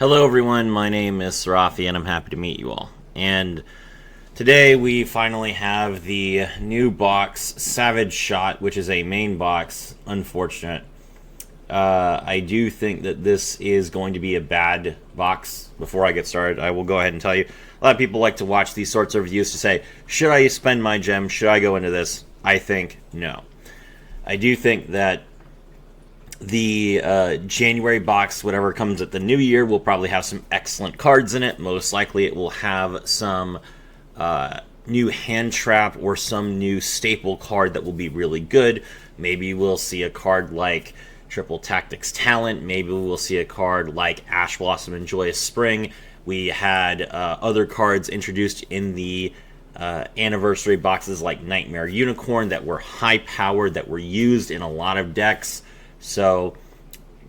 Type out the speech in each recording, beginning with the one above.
Hello everyone, my name is Sarafi and I'm happy to meet you all. And today we finally have the new box, Savage Shot, which is a main box. Unfortunate. I do think that this is going to be a bad box. Before I get started, I will go ahead and tell you, a lot of people like to watch these sorts of reviews to say, should I spend my gem? Should I go into this? I think no. I do think that the January box, whatever comes at the new year, will probably have some excellent cards in it. Most likely it will have some new hand trap or some new staple card that will be really good. Maybe we'll see a card like Triple Tactics Talent. Maybe we'll see a card like Ash Blossom and Joyous Spring. We had other cards introduced in the anniversary boxes like Nightmare Unicorn that were high powered, that were used in a lot of decks. So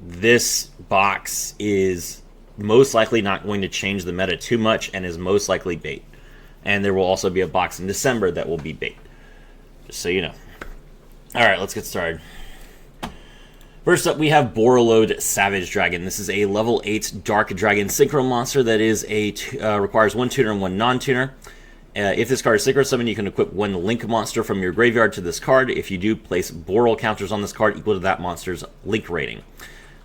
this box is most likely not going to change the meta too much and is most likely bait. And there will also be a box in December that will be bait. Just so you know. Alright, let's get started. First up, we have Borreload Savage Dragon. This is a level 8 Dark Dragon Synchro monster that is requires 1 tuner and 1 non-tuner. If this card is synchro summoned, you can equip 1 link monster from your graveyard to this card. If you do, place Boral counters on this card equal to that monster's link rating.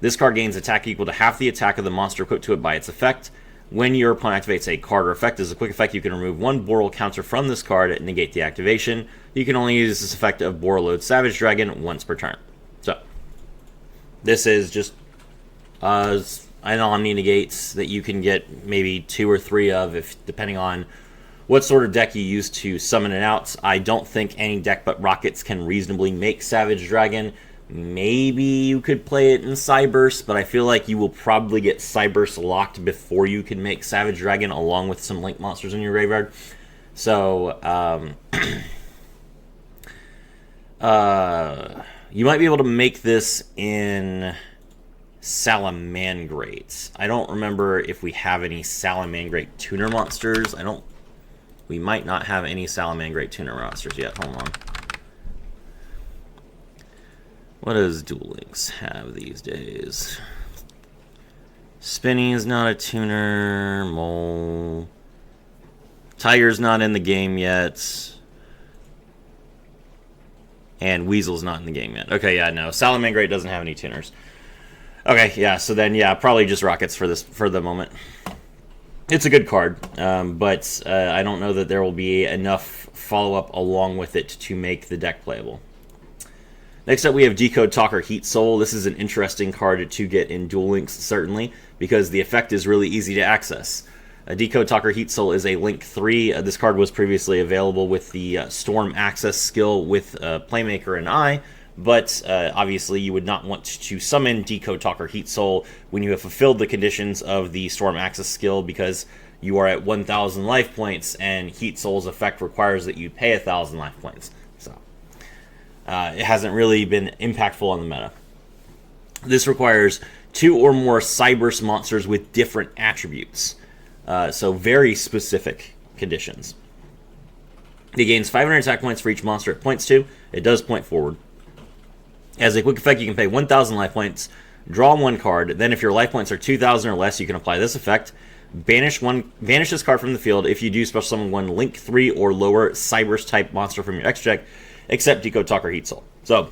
This card gains attack equal to half the attack of the monster equipped to it by its effect. When your opponent activates a card or effect as a quick effect, you can remove 1 Boral counter from this card and negate the activation. You can only use this effect of Borreload Savage Dragon once per turn. So, this is just an Omni negates that you can get maybe 2 or 3 of, if depending on what sort of deck you use to summon it out. I don't think any deck but Rockets can reasonably make Savage Dragon. Maybe you could play it in Cyburst, but I feel like you will probably get Cyburst locked before you can make Savage Dragon, along with some link monsters in your graveyard. So, you might be able to make this in Salamangrate. I don't remember if we have any Salamangrate tuner monsters. We might not have any Salamangrate tuner monsters yet. Hold on. What does Duel Links have these days? Spinny is not a tuner. Mole. Tiger's not in the game yet. And Weasel's not in the game yet. Okay, yeah, no. Salamangrate doesn't have any tuners. Okay, yeah, so then, yeah, probably just Rockets for the moment. It's a good card, but I don't know that there will be enough follow-up along with it to make the deck playable. Next up, we have Decode Talker Heat Soul. This is an interesting card to get in Duel Links, certainly, because the effect is really easy to access. Decode Talker Heat Soul is a Link 3. This card was previously available with the Storm Access skill with Playmaker and Eye, but obviously you would not want to summon Decode Talker Heat Soul when you have fulfilled the conditions of the Storm Access skill, because you are at 1,000 life points, and Heat Soul's effect requires that you pay 1,000 life points. So it hasn't really been impactful on the meta. This requires 2 or more Cyburst monsters with different attributes. So very specific conditions. It gains 500 attack points for each monster it points to. It does point forward. As a quick effect, you can pay 1,000 life points, draw 1 card. Then if your life points are 2,000 or less, you can apply this effect. Banish this card from the field. If you do, special summon 1 Link 3 or lower Cyburst type monster from your extra deck, except Decode Talker Heat Soul. So,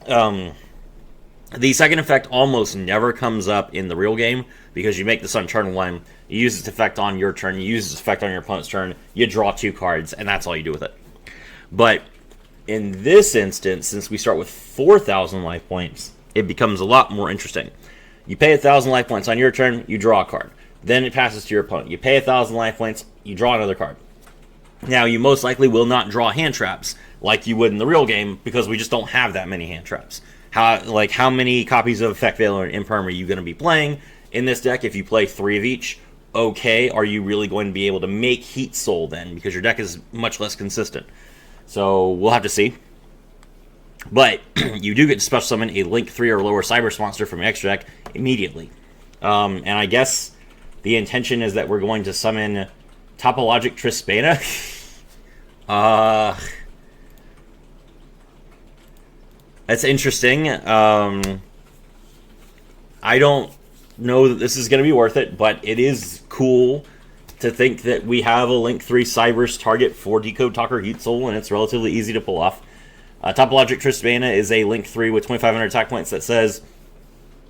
the second effect almost never comes up in the real game, because you make this on turn 1, you use this effect on your turn, you use this effect on your opponent's turn, you draw 2 cards, and that's all you do with it. But in this instance, since we start with 4,000 life points, it becomes a lot more interesting. You pay 1,000 life points on your turn, you draw a card. Then it passes to your opponent. You pay 1,000 life points, you draw another card. Now, you most likely will not draw hand traps like you would in the real game, because we just don't have that many hand traps. How many copies of Effect Veiler and Imperm are you going to be playing in this deck? If you play 3 of each, okay, are you really going to be able to make Heat Soul then? Because your deck is much less consistent. So we'll have to see. But you do get to special summon a Link 3 or lower Cyburst monster from your extra deck immediately. And I guess the intention is that we're going to summon Topologic Trispana. That's interesting. I don't know that this is going to be worth it, but it is cool to think that we have a Link 3 Cybers target for Decode Talker Heat Soul, and it's relatively easy to pull off. Topologic Tristana is a Link 3 with 2,500 attack points that says,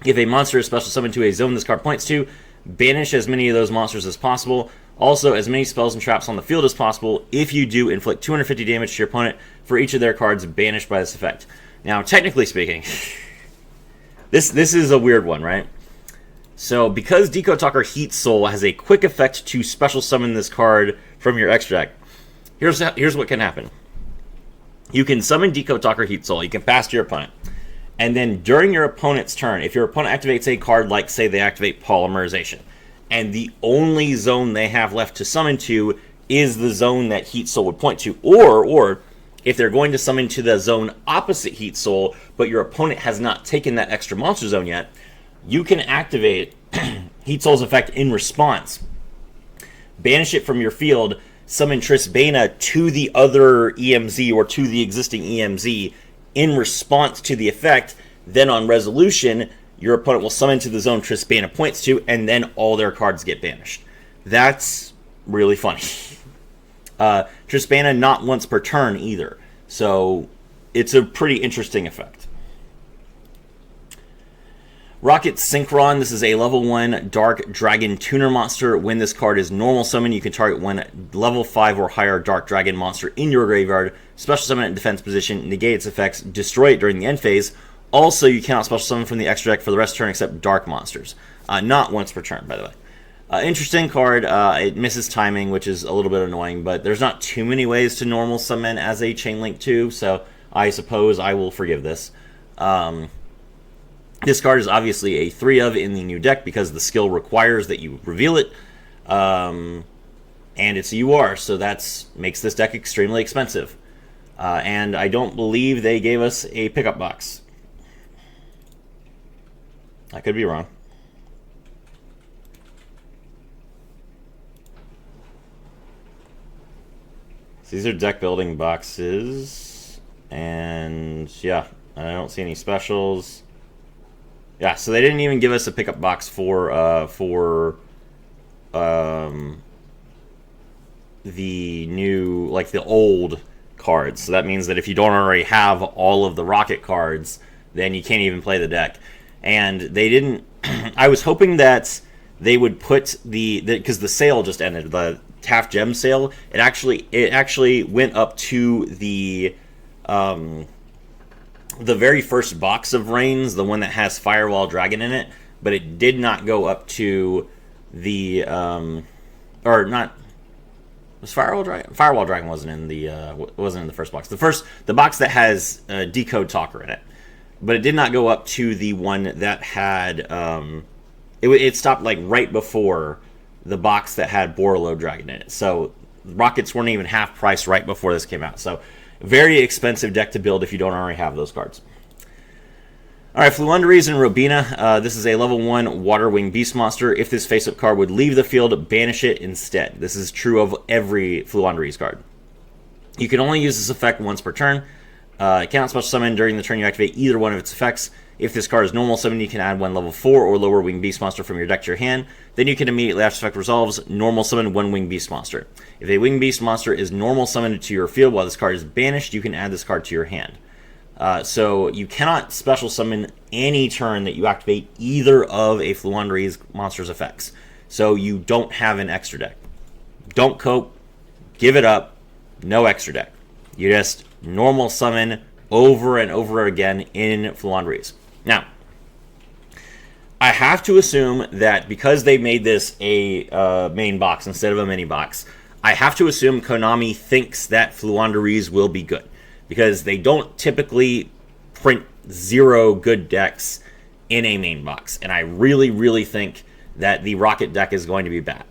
if a monster is special summoned to a zone this card points to, banish as many of those monsters as possible. Also, as many spells and traps on the field as possible. If you do, inflict 250 damage to your opponent for each of their cards banished by this effect. Now, technically speaking, this is a weird one, right? So, because Decode Talker Heat Soul has a quick effect to special summon this card from your extra deck, here's what can happen. You can summon Decode Talker Heat Soul. You can pass to your opponent. And then during your opponent's turn, if your opponent activates a card like, say, they activate Polymerization, and the only zone they have left to summon to is the zone that Heat Soul would point to, or if they're going to summon to the zone opposite Heat Soul, but your opponent has not taken that extra monster zone yet, you can activate Heat Soul's effect in response. Banish it from your field, summon Tristana to the other EMZ or to the existing EMZ in response to the effect. Then on resolution, your opponent will summon to the zone Tristana points to, and then all their cards get banished. That's really funny. Tristana not once per turn either. So it's a pretty interesting effect. Rocket Synchron. This is a level 1 Dark Dragon Tuner monster. When this card is normal summon, you can target one level 5 or higher Dark Dragon monster in your graveyard, special summon it in defense position, negate its effects, destroy it during the end phase. Also, you cannot special summon from the extra deck for the rest of the turn except dark monsters. Not once per turn, by the way. Interesting card. It misses timing, which is a little bit annoying, but there's not too many ways to normal summon as a Chain Link 2, so I suppose I will forgive this. This card is obviously a 3-of in the new deck because the skill requires that you reveal it. And it's a UR, so that makes this deck extremely expensive. And I don't believe they gave us a pickup box. I could be wrong. So these are deck building boxes. And yeah, I don't see any specials. Yeah, so they didn't even give us a pickup box for the new, like the old cards. So that means that if you don't already have all of the Rocket cards, then you can't even play the deck. And they didn't. I was hoping that they would put because the sale just ended, the Taft Gem sale. It actually went up to the very first box of Reigns, the one that has Firewall Dragon in it, but it did not go up to the or not. Was Firewall Dragon? Firewall Dragon wasn't in the first box. The box that has Decode Talker in it, but it did not go up to the one that had it stopped like right before the box that had Borreload Dragon in it. So Rockets weren't even half price right before this came out. So very expensive deck to build if you don't already have those cards. All right, Floowandereeze and Robina. This is a level 1 Water Wing Beast monster. If this face-up card would leave the field, banish it instead. This is true of every Floowandereeze card. You can only use this effect once per turn. It cannot special summon during the turn you activate either one of its effects. If this card is normal summon, you can add one level 4 or lower Wing Beast monster from your deck to your hand. Then you can immediately, after effect resolves, normal summon one Wing Beast monster. If a Wing Beast monster is normal summoned to your field while this card is banished, you can add this card to your hand. So you cannot special summon any turn that you activate either of a Floowandereeze monster's effects. So you don't have an extra deck. Don't cope. Give it up. No extra deck. You just normal summon over and over again in Floowandereeze. Now, I have to assume that because they made this a main box instead of a mini box, I have to assume Konami thinks that Floowandereeze will be good. Because they don't typically print 0 good decks in a main box. And I really, really think that the Rocket deck is going to be bad.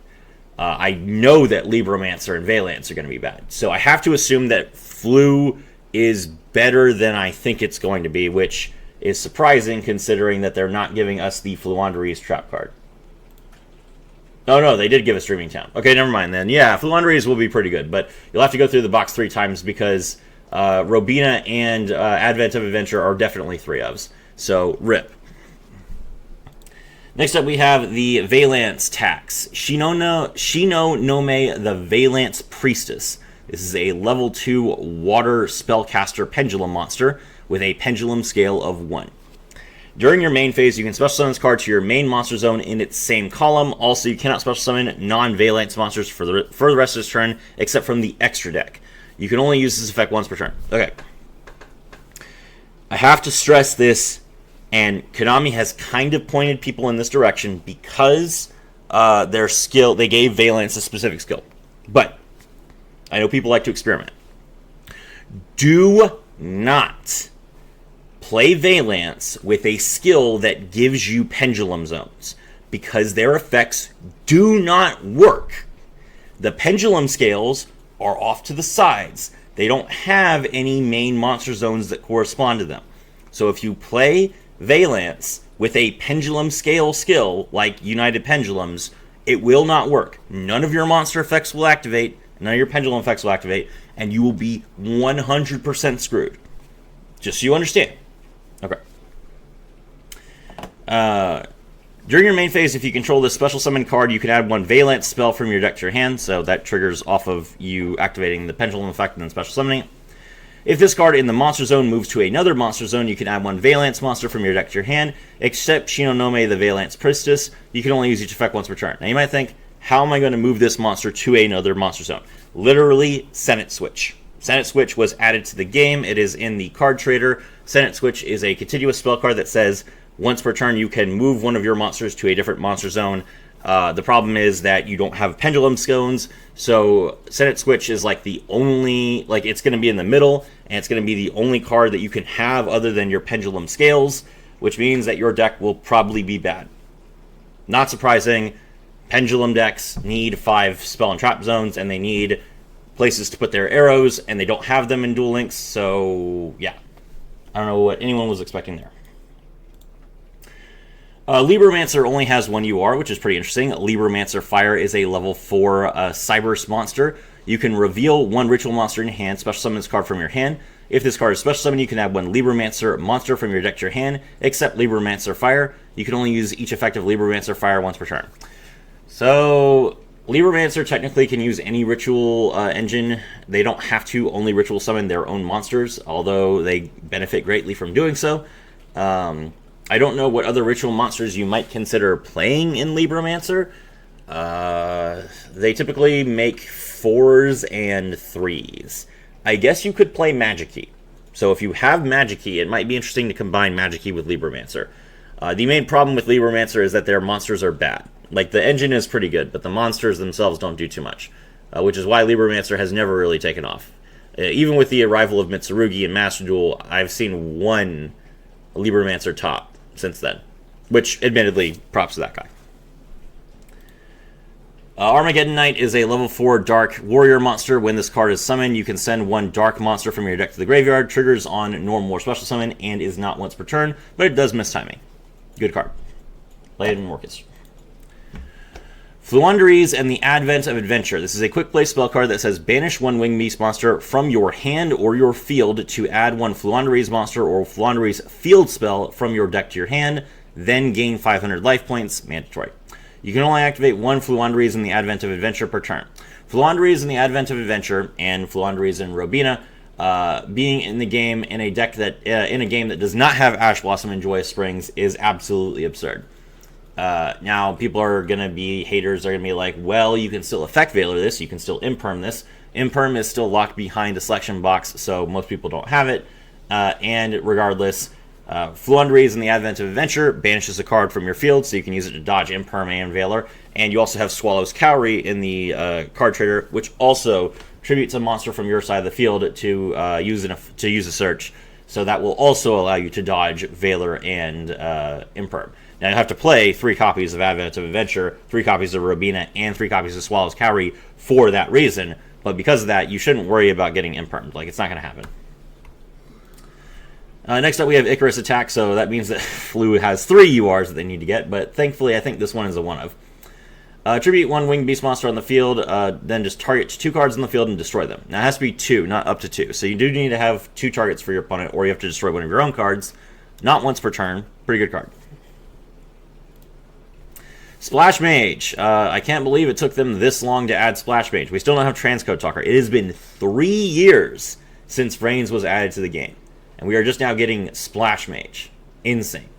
I know that Libromancer and Valance are going to be bad. So I have to assume that Flu is better than I think it's going to be, which is surprising considering that they're not giving us the Floowandereeze trap card. Oh, no, they did give us Dreaming Town. Okay, never mind then. Yeah, Floowandereeze will be pretty good, but you'll have to go through the box 3 times because Robina and Advent of Adventure are definitely 3-ofs. So, rip. Next up, we have the Valance Tax. Shino Nome, the Valance Priestess. This is a level 2 water spellcaster pendulum monster with a pendulum scale of 1. During your main phase, you can special summon this card to your main monster zone in its same column. Also, you cannot special summon non-Valance monsters for the rest of this turn, except from the extra deck. You can only use this effect once per turn. Okay. I have to stress this, and Konami has kind of pointed people in this direction because their skill, they gave Valance a specific skill. But I know people like to experiment. Do not play Valance with a skill that gives you pendulum zones, because their effects do not work. The pendulum scales are off to the sides. They don't have any main monster zones that correspond to them. So if you play Valance with a pendulum scale skill like United Pendulums, it will not work. None of your monster effects will activate, none of your pendulum effects will activate, and you will be 100% screwed. Just so you understand. Okay. During your main phase, if you control this special summon card, you can add one Valance spell from your deck to your hand, so that triggers off of you activating the pendulum effect and then special summoning it. If this card in the monster zone moves to another monster zone, you can add one Valance monster from your deck to your hand, except Shinonome, the Valance Priestess. You can only use each effect once per turn. Now you might think, how am I going to move this monster to another monster zone? Literally, Senate Switch. Senate Switch was added to the game. It is in the card trader. Senate Switch is a continuous spell card that says once per turn you can move one of your monsters to a different monster zone. The problem is that you don't have pendulum stones, so Senate Switch is like the only, like it's going to be in the middle, and it's going to be the only card that you can have other than your pendulum scales, which means that your deck will probably be bad. Not surprising, pendulum decks need 5 spell and trap zones, and they need places to put their arrows, and they don't have them in Duel Links, so yeah. I don't know what anyone was expecting there. Libromancer only has one UR, which is pretty interesting. Libromancer Fire is a level 4 Cyberse monster. You can reveal one ritual monster in your hand, special summon this card from your hand. If this card is special summoned, you can add one Libromancer monster from your deck to your hand, except Libromancer Fire. You can only use each effect of Libromancer Fire once per turn. So, Libromancer technically can use any ritual engine. They don't have to only ritual summon their own monsters, although they benefit greatly from doing so. I don't know what other ritual monsters you might consider playing in Libromancer. They typically make 4s and 3s. I guess you could play Magic-Key. So if you have Magic-Key, it might be interesting to combine Magic-Key with Libromancer. The main problem with Libromancer is that their monsters are bad. Like, the engine is pretty good, but the monsters themselves don't do too much, which is why Libromancer has never really taken off. Even with the arrival of Mitsurugi and Master Duel, I've seen one Libromancer top since then, which, admittedly, props to that guy. Armageddon Knight is a level 4 Dark Warrior monster. When this card is summoned, you can send one Dark monster from your deck to the graveyard, triggers on normal or special summon, and is not once per turn, but it does miss timing. Good card. Play it in Orchis. Fluanderies and the Advent of Adventure. This is a quick play spell card that says banish one winged beast monster from your hand or your field to add one Fluanderies monster or Fluanderies field spell from your deck to your hand, then gain 500 life points, mandatory. You can only activate one Fluanderies in the Advent of Adventure per turn. Fluanderies in the Advent of Adventure and Fluanderies in Robina being in the game in a deck that in a game that does not have Ash Blossom and Joyous Springs is absolutely absurd. Now, people are going to be haters. They're going to be like, well, you can still effect Veiler this. You can still Imperm this. Imperm is still locked behind a selection box, so most people don't have it. And regardless, Fluanderies in the Advent of Adventure banishes a card from your field, so you can use it to dodge Imperm and Veiler. And you also have Swallow's Cowrie in the card trader, which also tributes a monster from your side of the field to use a search. So that will also allow you to dodge Veiler and Imperm. Now, you have to play 3 copies of Advent of Adventure, 3 copies of Robina, and 3 copies of Swallow's Cowrie for that reason. But because of that, you shouldn't worry about getting Impermed. Like, it's not going to happen. Next up, we have Icarus Attack, so that means that Flu has 3 URs that they need to get, but thankfully, I think this one is a one-of. Tribute one winged beast monster on the field, then just target 2 cards on the field and destroy them. Now, it has to be 2, not up to 2. So you do need to have 2 targets for your opponent, or you have to destroy one of your own cards. Not once per turn. Pretty good card. Splash Mage. I can't believe it took them this long to add Splash Mage. We still don't have Transcode Talker. It has been 3 years since Vrains was added to the game. And we are just now getting Splash Mage. Insane.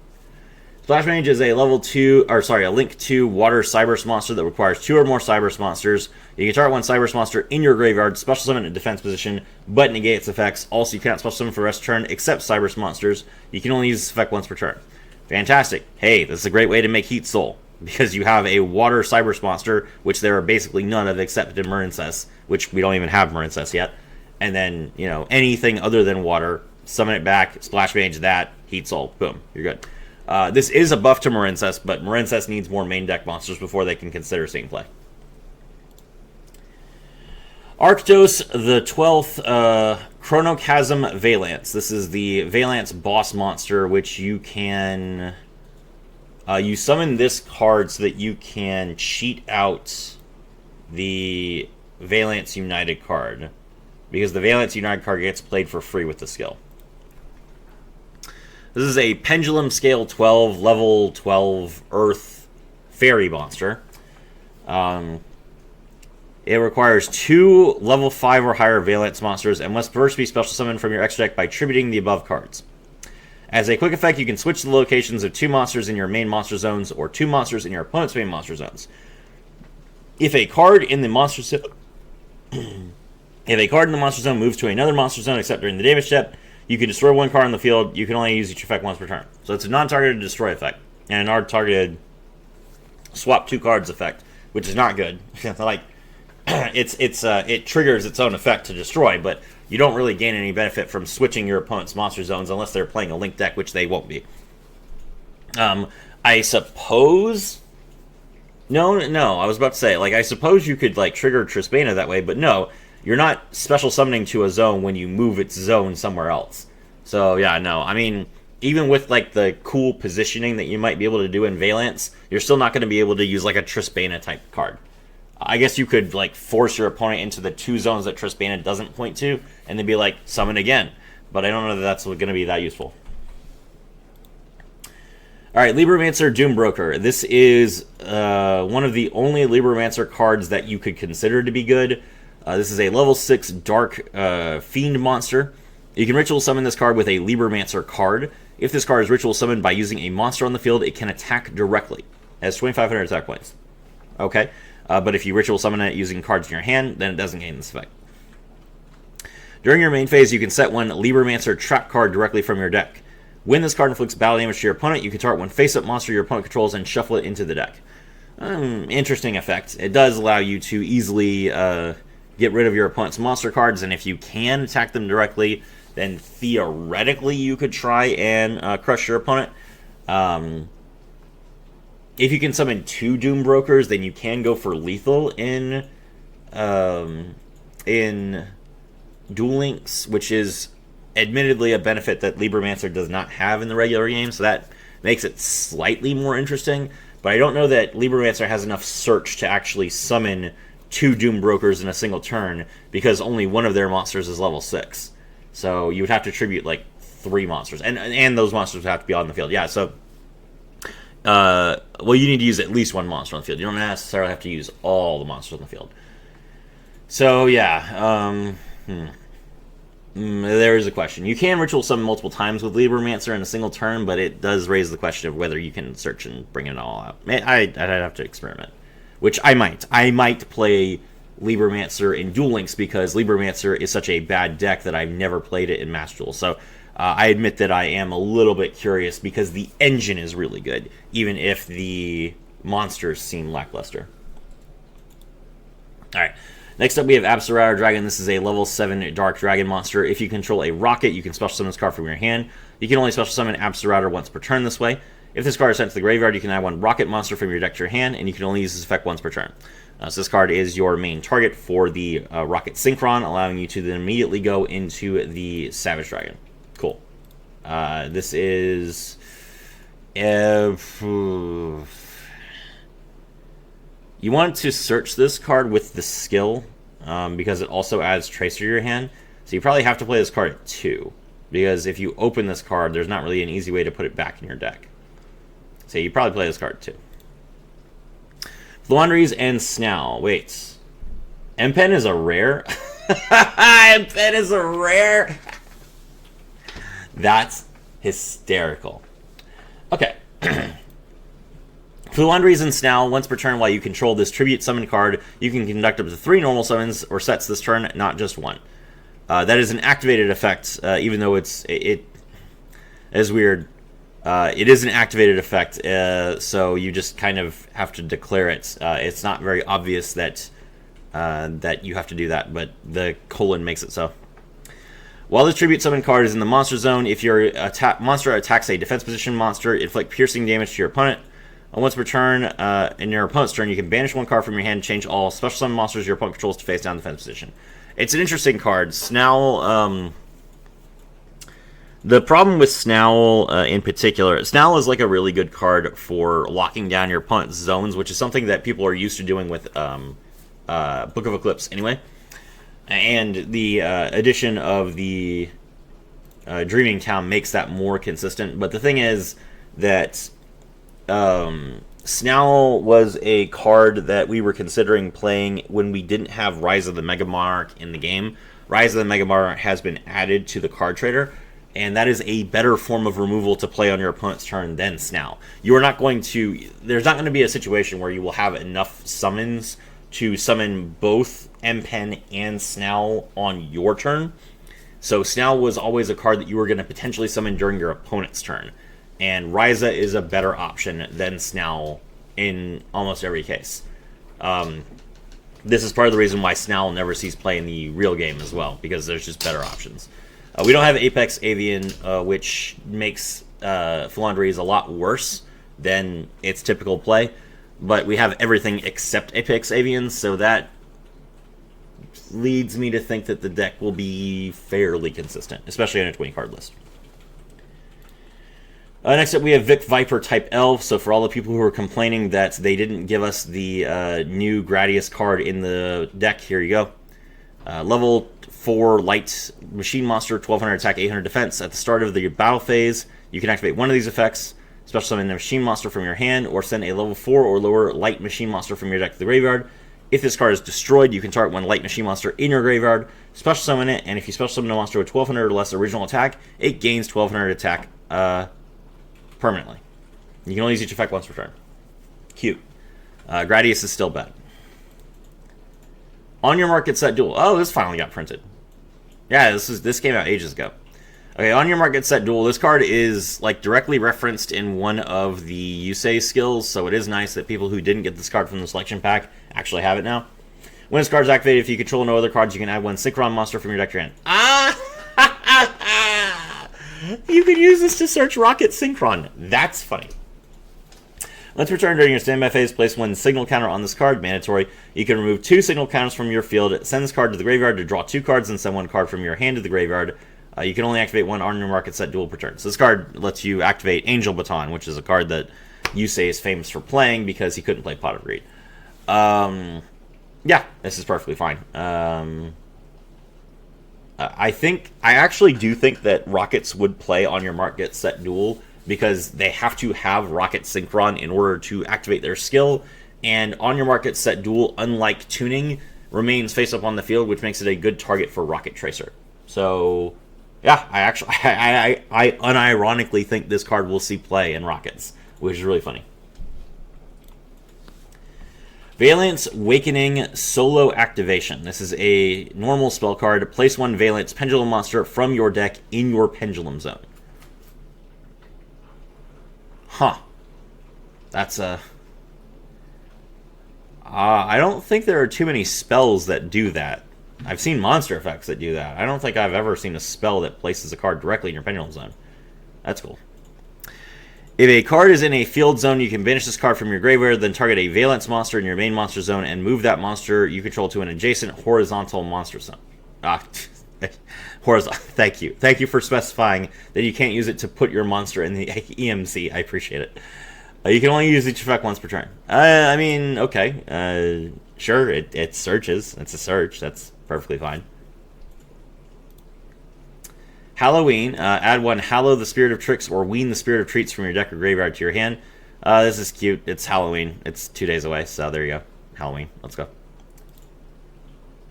Splash Mage is a level 2, or sorry, a Link 2 water Cyberse monster that requires 2 or more Cyberse monsters. You can target one Cyberse monster in your graveyard, special summon in a defense position, but negate its effects. Also, you cannot special summon for the rest of the turn except Cyberse monsters. You can only use this effect once per turn. Fantastic. Hey, this is a great way to make Heat Soul, because you have a water Cyberse monster, which there are basically none of except in Marincess, which we don't even have Marincess yet. And then, you know, anything other than water, summon it back, Splash Mage that, Heat Soul, boom, you're good. This is a buff to Marincess, but Marincess needs more main deck monsters before they can consider seeing play. Arctos, the 12th Chronochasm Valance. This is the Valance boss monster, which you can... you summon this card so that you can cheat out the Valance United card, because the Valance United card gets played for free with the skill. This is a Pendulum Scale 12, level 12 Earth Fairy monster. It requires 2 level 5 or higher Valance monsters and must first be special summoned from your extra deck by tributing the above cards. As a quick effect, you can switch the locations of 2 monsters in your main monster zones or 2 monsters in your opponent's main monster zones. If a card in the monster zone moves to another monster zone except during the damage step, you can destroy 1 card on the field. You can only use each effect once per turn. So it's a non-targeted destroy effect and an hard-targeted swap 2 cards effect, which is not good. Like, it triggers its own effect to destroy, but you don't really gain any benefit from switching your opponent's monster zones unless they're playing a Link deck, which they won't be. I suppose... No, I was about to say, like, I suppose you could, like, trigger Trispana that way, but no, you're not special summoning to a zone when you move its zone somewhere else. So, yeah, no, I mean, even with, like, the cool positioning that you might be able to do in Valance, you're still not going to be able to use, like, a Trispana-type card. I guess you could, like, force your opponent into the 2 zones that Trispana doesn't point to, and then be like, summon again. But I don't know that that's going to be that useful. Alright, Libromancer Doombroker. This is one of the only Libromancer cards that you could consider to be good. This is a level 6 Dark Fiend monster. You can ritual summon this card with a Libromancer card. If this card is ritual summoned by using a monster on the field, it can attack directly. It has 2,500 attack points. Okay. But if you ritual summon it using cards in your hand, then it doesn't gain this effect. During your main phase, you can set 1 Libromancer trap card directly from your deck. When this card inflicts battle damage to your opponent, you can target 1 face-up monster your opponent controls and shuffle it into the deck. Interesting effect. It does allow you to easily get rid of your opponent's monster cards, and if you can attack them directly, then theoretically you could try and crush your opponent. If you can summon 2 Doombrokers, then you can go for lethal in Duel Links, which is admittedly a benefit that Libromancer does not have in the regular game, so that makes it slightly more interesting. But I don't know that Libromancer has enough search to actually summon 2 Doombrokers in a single turn, because only one of their monsters is level 6. So you would have to tribute like 3 monsters, and those monsters would have to be on the field. Yeah, so well, you need to use at least 1 monster on the field. You don't necessarily have to use all the monsters on the field. So yeah, there is a question. You can ritual summon multiple times with Libromancer in a single turn, but it does raise the question of whether you can search and bring it all out. I'd have to experiment, which I might. I might play Libromancer in Duel Links because Libromancer is such a bad deck that I've never played it in Master Duel. So I admit that I am a little bit curious because the engine is really good, even if the monsters seem lackluster. Alright, next up we have Absterauer Dragon. This is a level 7 Dark Dragon monster. If you control a rocket, you can special summon this card from your hand. You can only special summon Absterauer once per turn this way. If this card is sent to the graveyard, you can add 1 rocket monster from your deck to your hand, and you can only use this effect once per turn. So this card is your main target for the Rocket Synchron, allowing you to then immediately go into the Savage Dragon. Cool. This is... you want to search this card with the skill, because it also adds Tracer to your hand. So you probably have to play this card at 2, because if you open this card, there's not really an easy way to put it back in your deck. So you probably play this card at 2. Fluandries and Snell. Wait. M-Pen is a rare? M-Pen is a rare? That's hysterical. Okay. Fluandries and Snell, once per turn while you control this tribute summon card, you can conduct up to 3 normal summons or sets this turn, not just 1. That is an activated effect, even though it is weird. It is an activated effect, so you just kind of have to declare it. It's not very obvious that you have to do that, but the colon makes it so. While the tribute summon card is in the monster zone, if your monster attacks a defense position monster, inflict piercing damage to your opponent. Once per turn, in your opponent's turn, you can banish 1 card from your hand and change all special summon monsters your opponent controls to face down defense position. It's an interesting card. Snell, the problem with Snell in particular, Snell is like a really good card for locking down your opponent's zones, which is something that people are used to doing with Book of Eclipse anyway. And the addition of the Dreaming Town makes that more consistent. But the thing is that Snell was a card that we were considering playing when we didn't have Rise of the Mega Monarch in the game. Rise of the Mega Monarch has been added to the card trader, and that is a better form of removal to play on your opponent's turn than Snell. You are not going to... There's not going to be a situation where you will have enough summons to summon both M-Pen and Snell on your turn. So Snell was always a card that you were going to potentially summon during your opponent's turn. And Ryza is a better option than Snell in almost every case. This is part of the reason why Snell never sees play in the real game as well, because there's just better options. We don't have Apex Avian, which makes Fluandries a lot worse than its typical play, but we have everything except Apex Avian, so that leads me to think that the deck will be fairly consistent, especially on a 20-card list. Next up, we have Vic Viper Type Elf. So for all the people who are complaining that they didn't give us the new Gradius card in the deck, here you go. Level 4 Light Machine Monster, 1200 attack, 800 defense. At the start of the battle phase, you can activate one of these effects, special summon a Machine Monster from your hand, or send a level 4 or lower Light Machine Monster from your deck to the graveyard. If this card is destroyed, you can target one Light Machine Monster in your graveyard, special summon it, and if you special summon a monster with 1200 or less original attack, it gains 1200 attack permanently. You can only use each effect once per turn. Cute. Gradius is still bad. On your market set duel. Oh, this finally got printed. Yeah, this came out ages ago. Okay, on your market set duel. This card is like directly referenced in one of the Yusei skills, so it is nice that people who didn't get this card from the selection pack actually have it now. When this card is activated, if you control no other cards, you can add one Synchron monster from your deck to your hand. Ah! You can use this to search Rocket Synchron. That's funny. Once returned during your standby phase, place one signal counter on this card. Mandatory. You can remove 2 signal counters from your field, send this card to the graveyard to draw 2 cards, and send 1 card from your hand to the graveyard. You can only activate 1 on your market set duel per turn. So this card lets you activate Angel Baton, which is a card that Yusei is famous for playing because he couldn't play Pot of Greed. Yeah, this is perfectly fine. I actually do think that Rockets would play on your market set duel because they have to have Rocket Synchron in order to activate their skill. And on your market set duel, unlike tuning, remains face up on the field, which makes it a good target for Rocket Tracer. So, yeah, I unironically think this card will see play in Rockets, which is really funny. Valiant's Awakening Solo Activation. This is a normal spell card. Place 1 Valiant's Pendulum monster from your deck in your Pendulum Zone. Huh. That's a... I don't think there are too many spells that do that. I've seen monster effects that do that. I don't think I've ever seen a spell that places a card directly in your Pendulum Zone. That's cool. If a card is in a field zone, you can banish this card from your graveyard, then target a Valence monster in your main monster zone and move that monster you control to an adjacent horizontal monster zone. Horizontal. Thank you. Thank you for specifying that you can't use it to put your monster in the EMC. I appreciate it. You can only use each effect once per turn. I mean, okay. Sure, it searches. It's a search. That's perfectly fine. Halloween. Add 1 Hallow the Spirit of Tricks or Wean the Spirit of Treats from your deck or graveyard to your hand. This is cute. It's Halloween. It's 2 days away, so there you go. Halloween. Let's go.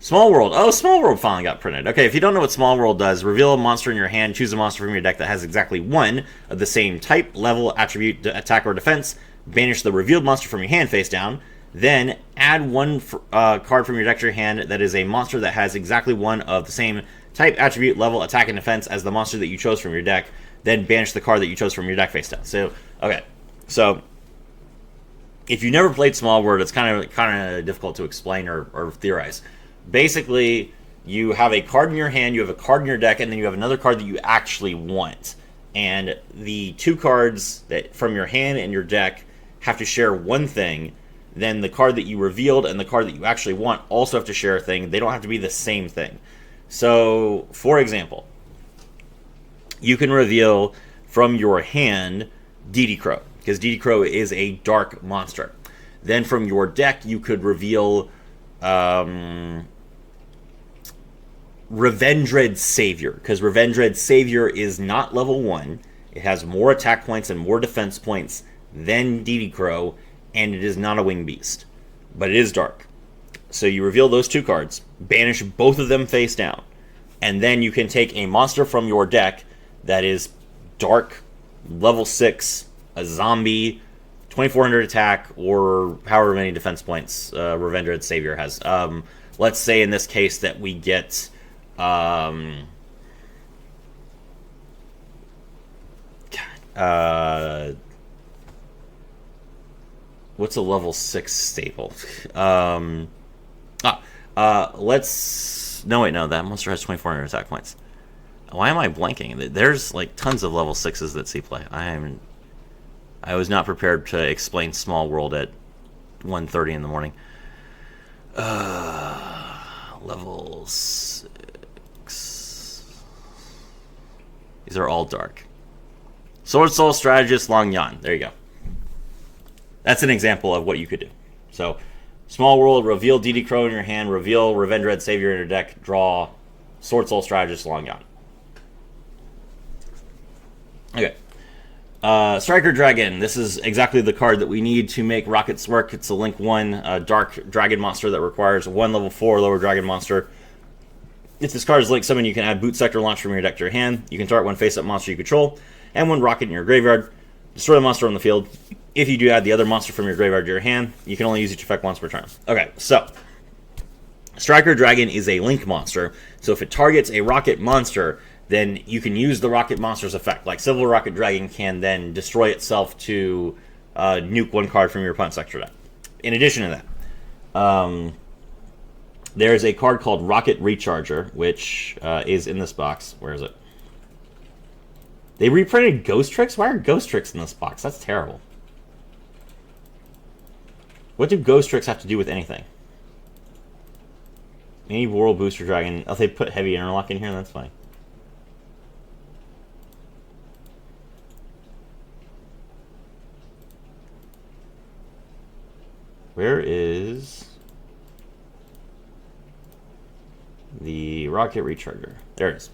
Small World. Oh, Small World finally got printed. Okay, if you don't know what Small World does, reveal a monster in your hand, choose a monster from your deck that has exactly one of the same type, level, attribute, attack, or defense, banish the revealed monster from your hand face down, then add one card from your deck to your hand that is a monster that has exactly one of the same type, attribute, level, attack, and defense as the monster that you chose from your deck, then banish the card that you chose from your deck face down. So, okay. So, if you never played Small World, it's kind of difficult to explain or theorize. Basically, you have a card in your hand, you have a card in your deck, and then you have another card that you actually want. And the two cards that from your hand and your deck have to share one thing. Then the card that you revealed and the card that you actually want also have to share a thing. They don't have to be the same thing. So, for example, you can reveal from your hand DD Crow, because DD Crow is a dark monster. Then from your deck, you could reveal Revendred Savior, because Revendred Savior is not level 1. It has more attack points and more defense points than DD Crow, and it is not a winged beast, but it is dark. So you reveal those two cards, banish both of them face down, and then you can take a monster from your deck that is dark, level 6, a zombie, 2400 attack, or however many defense points Revendred Savior has. Let's say in this case that we get what's a level 6 staple? No, that monster has 2400 attack points. Why am I blanking? There's like tons of level 6s that see play. I was not prepared to explain Small World at 1:30 in the morning. Level 6. These are all dark. Sword Soul Strategist Long Yan. There you go. That's an example of what you could do. So, Small World, reveal DD Crow in your hand, reveal Revendred Savior in your deck, draw Sword Soul Strategist Long Yan. Okay. Striker Dragon. This is exactly the card that we need to make Rockets work. It's a Link 1 Dark Dragon monster that requires 1 level 4 lower dragon monster. If this card is Link Summon, you can add Boot Sector Launch from your deck to your hand. You can target 1 face-up monster you control, and 1 rocket in your graveyard. Destroy the monster on the field. If you do add the other monster from your graveyard to your hand, you can only use each effect once per turn. Okay, so Striker Dragon is a Link monster, so if it targets a rocket monster, then you can use the rocket monster's effect. Like Civil Rocket Dragon can then destroy itself to nuke 1 card from your opponent's extra deck. In addition to that, there's a card called Rocket Recharger, which is in this box. Where is it? They reprinted Ghost Tricks? Why are Ghost Tricks in this box? That's terrible. What do Ghost Tricks have to do with anything? Any World Booster Dragon. Oh, they put Heavy Interlock in here? That's fine. Where is the Rocket Recharger? There it is.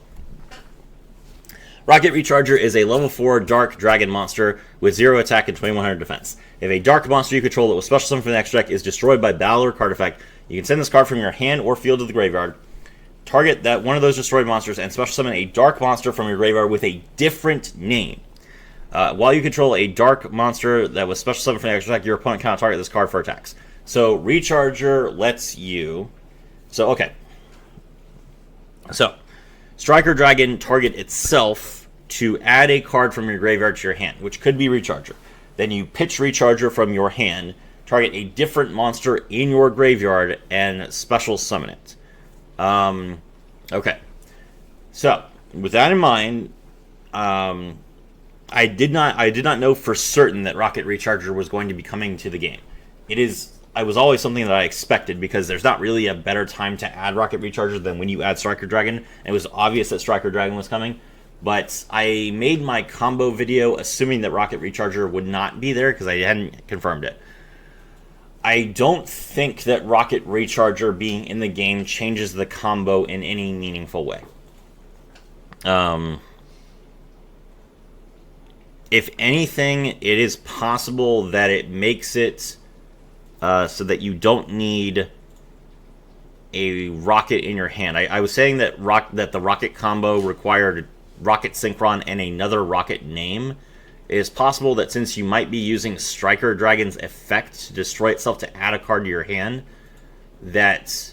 Rocket Recharger is a level 4 Dark Dragon monster with 0 attack and 2100 defense. If a Dark monster you control that was special summoned from the extra deck is destroyed by battle or card effect, you can send this card from your hand or field to the graveyard. Target that one of those destroyed monsters and special summon a Dark monster from your graveyard with a different name. While you control a Dark monster that was special summoned from the extra deck, your opponent cannot target this card for attacks. So Recharger lets you... So, okay. So, Striker Dragon target itself to add a card from your graveyard to your hand, which could be Recharger. Then you pitch Recharger from your hand, target a different monster in your graveyard, and special summon it. Okay. So, with that in mind, I did not know for certain that Rocket Recharger was going to be coming to the game. It was always something that I expected, because there's not really a better time to add Rocket Recharger than when you add Striker Dragon. It was obvious that Striker Dragon was coming, but I made my combo video assuming that Rocket Recharger would not be there because I hadn't confirmed it. I don't think that Rocket Recharger being in the game changes the combo in any meaningful way. if anything, it is possible that it makes it so that you don't need a rocket in your hand. I was saying that the rocket combo required rocket synchron and another rocket name. It is possible that since you might be using Striker Dragon's effect to destroy itself to add a card to your hand, that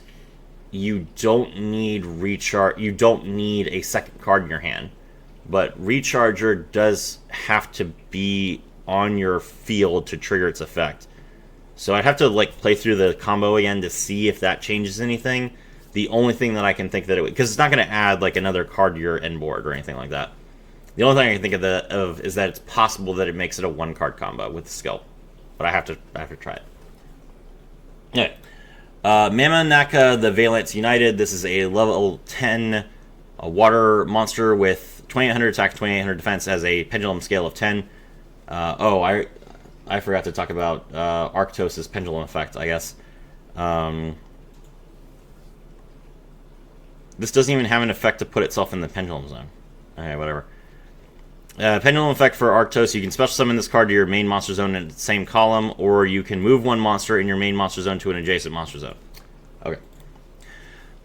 you don't need recharge. You don't need a second card in your hand, but Recharger does have to be on your field to trigger its effect. So I'd have to play through the combo again to see if that changes anything. The only thing that I can think that it would, because it's not going to add another card to your end board or anything like that. The only thing I can think of is that it's possible that it makes it a 1-card combo with the skill, but I have to try it. Okay. Mamanaka the Valence United. This is a level 10 water monster with 2800 attack, 2800 defense, has a pendulum scale of 10. I forgot to talk about Arctos' pendulum effect, I guess. This doesn't even have an effect to put itself in the pendulum zone. Okay, whatever. Pendulum effect for Arctos. You can special summon this card to your main monster zone in the same column, or you can move one monster in your main monster zone to an adjacent monster zone. Okay.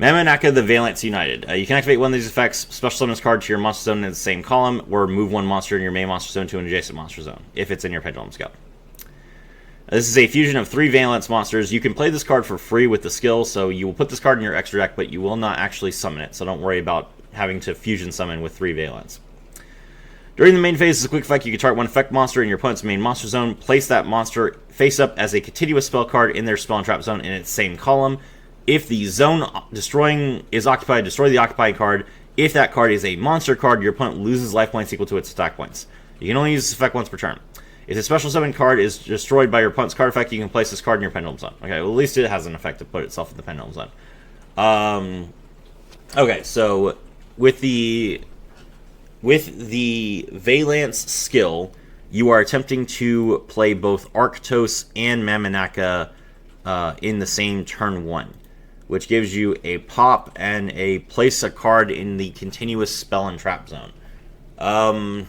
Mamanaka the Valence United. You can activate one of these effects, special summon this card to your monster zone in the same column, or move one monster in your main monster zone to an adjacent monster zone, if it's in your pendulum scale. This is a fusion of 3 Valence monsters. You can play this card for free with the skill, so you will put this card in your extra deck, but you will not actually summon it, so don't worry about having to fusion summon with 3 Valence. During the main phase of the quick effect, you can target one effect monster in your opponent's main monster zone, place that monster face up as a continuous spell card in their spell and trap zone in its same column. If the zone destroying is occupied, destroy the occupied card. If that card is a monster card, your opponent loses life points equal to its attack points. You can only use this effect once per turn. If the special summon card is destroyed by your opponent's card effect, you can place this card in your pendulum zone. Okay, well, at least it has an effect to put itself in the pendulum zone. Okay, so with the Valence skill, you are attempting to play both Arctos and Mamanaka in the same turn 1, which gives you a pop and a place a card in the continuous spell and trap zone.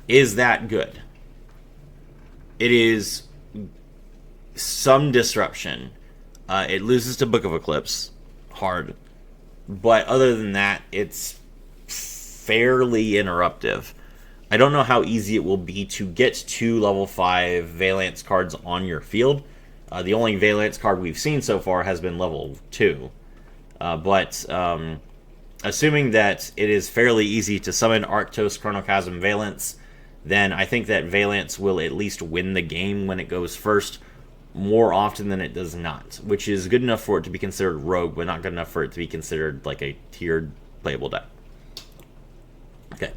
Is that good? It is some disruption. It loses to Book of Eclipse hard, but other than that, it's fairly interruptive. I don't know how easy it will be to get 2 level 5 Valence cards on your field. The only Valence card we've seen so far has been level 2. But assuming that it is fairly easy to summon Arctos, Chronochasm, Valence, then I think that Valence will at least win the game when it goes first more often than it does not, which is good enough for it to be considered rogue, but not good enough for it to be considered like a tiered playable deck. Okay.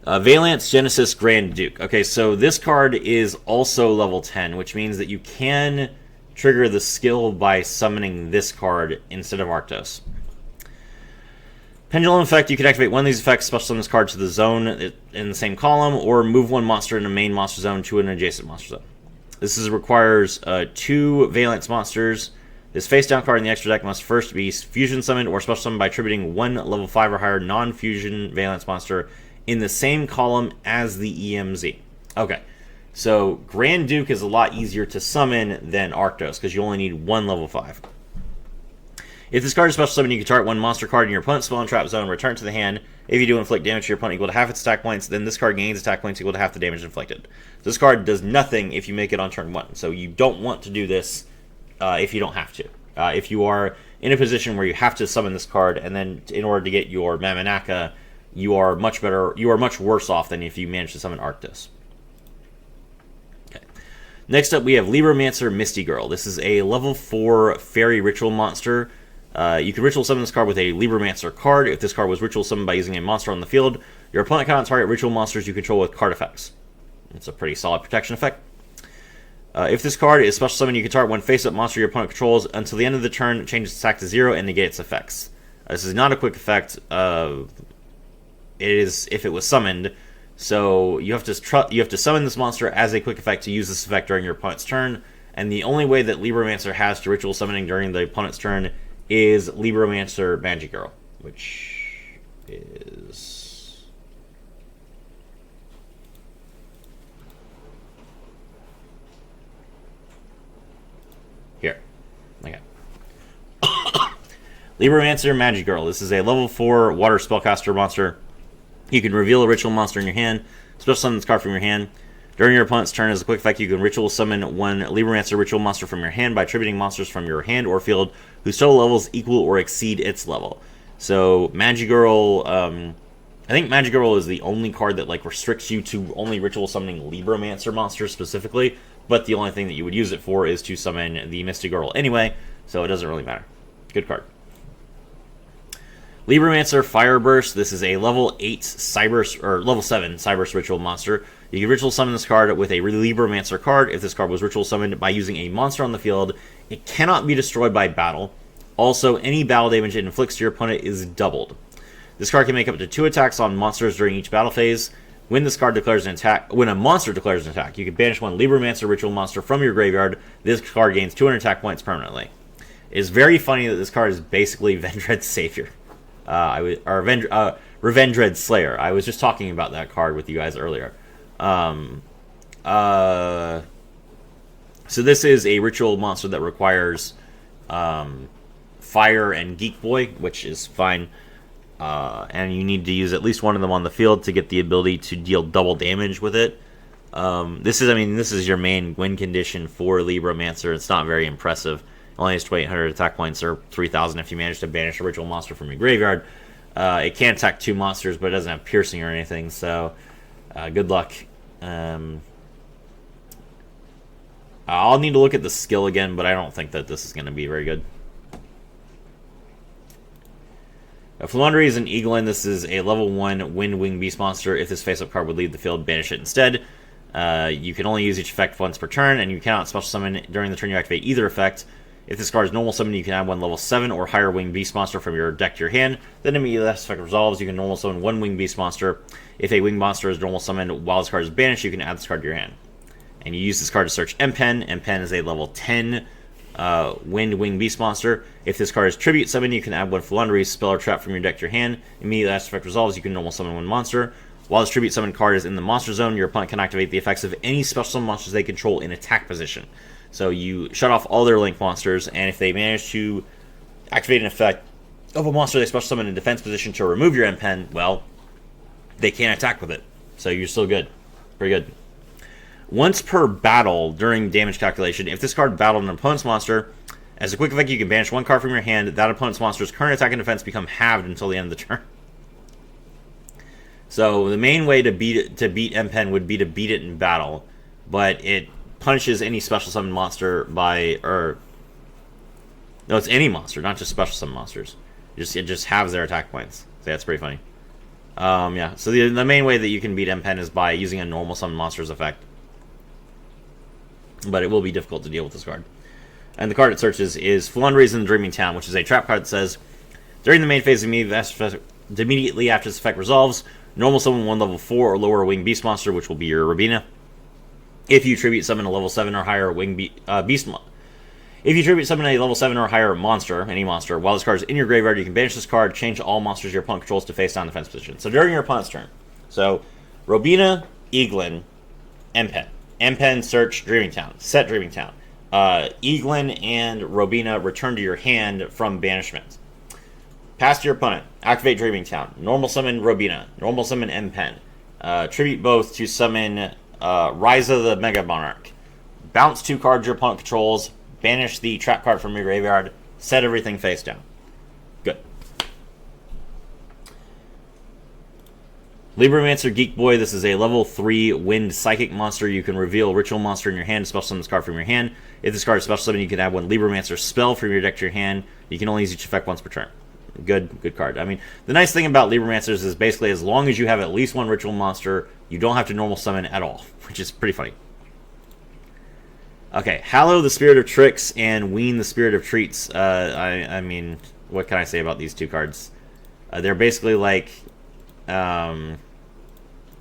Valence Genesis Grand Duke. Okay, so this card is also level 10, which means that you can trigger the skill by summoning this card instead of Arctos. Pendulum effect, you can activate one of these effects, special summon this card to the zone in the same column, or move one monster in the main monster zone to an adjacent monster zone. This requires 2 Valence monsters. This face-down card in the extra deck must first be fusion summoned or special summoned by attributing 1 level 5 or higher non-fusion Valence monster in the same column as the EMZ. Okay, so Grand Duke is a lot easier to summon than Arctos, because you only need 1 level 5. If this card is special summoned, you can target 1 monster card in your opponent's spell and trap zone, return to the hand. If you do inflict damage to your opponent equal to half its attack points, then this card gains attack points equal to half the damage inflicted. This card does nothing if you make it on turn 1, so you don't want to do this if you don't have to. If you are in a position where you have to summon this card, and then in order to get your Mamanaka, you are much worse off than if you manage to summon Arctos. Okay. Next up, we have Libromancer Misty Girl. This is a level 4 fairy ritual monster. You can ritual summon this card with a Libromancer card. If this card was ritual summoned by using a monster on the field, your opponent cannot target ritual monsters you control with card effects. It's a pretty solid protection effect. If this card is special summoned, you can target one face-up monster your opponent controls until the end of the turn, change its attack to 0, and negate its effects. This is not a quick effect. It is if it was summoned, so you have to summon this monster as a quick effect to use this effect during your opponent's turn. And the only way that Libromancer has to ritual summoning during the opponent's turn is Libromancer Magic Girl, which is Libromancer Magigirl. This is a level 4 water spellcaster monster. You can reveal a ritual monster in your hand, special summon this card from your hand. During your opponent's turn, as a quick effect, you can ritual summon one Libromancer ritual monster from your hand by attributing monsters from your hand or field whose total levels equal or exceed its level. So Magigirl, I think Magigirl is the only card that like restricts you to only ritual summoning Libromancer monsters specifically, but the only thing that you would use it for is to summon the Misty Girl anyway, so it doesn't really matter. Good card. Libromancer Fireburst. This is a level 8 Cyberse, or level 7 Cyberse ritual monster. You can ritual summon this card with a Libromancer card. If this card was ritual summoned by using a monster on the field, it cannot be destroyed by battle. Also, any battle damage it inflicts to your opponent is doubled. This card can make up to 2 attacks on monsters during each battle phase. When this card declares an attack, when a monster declares an attack, you can banish one Libromancer ritual monster from your graveyard. This card gains 200 attack points permanently. It is very funny that this card is basically Vendread's Savior. Revendread Slayer. I was just talking about that card with you guys earlier. So this is a ritual monster that requires Fire and Geek Boy, which is fine. And you need to use at least one of them on the field to get the ability to deal double damage with it. This is your main win condition for Libromancer. It's not very impressive. Only has 2,800 attack points, or 3,000 if you manage to banish a ritual monster from your graveyard. It can attack 2 monsters, but it doesn't have piercing or anything, so good luck. I'll need to look at the skill again, but I don't think that this is going to be very good. Fluundry is an Eaglin. This is a level 1 Wind Wing Beast monster. If this face-up card would leave the field, banish it instead. You can only use each effect once per turn, and you cannot special summon during the turn you activate either effect. If this card is normal summon, you can add one level 7 or higher Winged Beast monster from your deck to your hand. Then immediately after this effect resolves, you can normal summon one Winged Beast monster. If a Winged monster is normal summoned while this card is banished, you can add this card to your hand. And you use this card to search Empen. Empen is a level 10 Wind Winged Beast monster. If this card is tribute summoned, you can add one Fluundry spell or trap from your deck to your hand. Immediately after this effect resolves, you can normal summon one monster. While this tribute summon card is in the monster zone, your opponent can activate the effects of any special summon monsters they control in attack position. So you shut off all their link monsters, and if they manage to activate an effect of a monster they special summon in defense position to remove your Empen, well, they can't attack with it. So you're still good. Pretty good. Once per battle during damage calculation, if this card battled an opponent's monster, as a quick effect you can banish one card from your hand. That opponent's monster's current attack and defense become halved until the end of the turn. So the main way to beat Empen would be to beat it in battle, but it punishes any special summon monster by, no, it's any monster, not just special summon monsters. It just halves their attack points. So that's pretty funny. Yeah, so the main way that you can beat Empen is by using a normal summon monster's effect. But it will be difficult to deal with this card. And the card it searches is Fluundry's in the Dreaming Town, which is a trap card that says, during the main phase immediately after this effect resolves, normal summon one level 4 or lower Winged Beast monster, which will be your Robina. If you tribute summon a level 7 or higher if you tribute summon a level 7 or higher monster, any monster, while this card is in your graveyard, you can banish this card, change all monsters your opponent controls to face down defense position. So during your opponent's turn. So Robina, Eaglin, Empen. Empen, search Dreaming Town. Set Dreaming Town. Eaglin and Robina return to your hand from banishment. Pass to your opponent. Activate Dreaming Town. Normal summon Robina. Normal summon Empen. Tribute both to summon Ryza the Mega Monarch. Bounce 2 cards your opponent controls. Banish the trap card from your graveyard. Set everything face down. Good. Libromancer Geek Boy. This is a level 3 Wind Psychic monster. You can reveal a ritual monster in your hand, special summon this card from your hand. If this card is special summon, you can add one Libromancer spell from your deck to your hand. You can only use each effect once per turn. Good card. I mean, the nice thing about Libromancers is basically as long as you have at least one ritual monster, you don't have to normal summon at all, which is pretty funny. Okay, Hallow the Spirit of Tricks and Ween the Spirit of Treats. I mean, what can I say about these two cards? They're basically like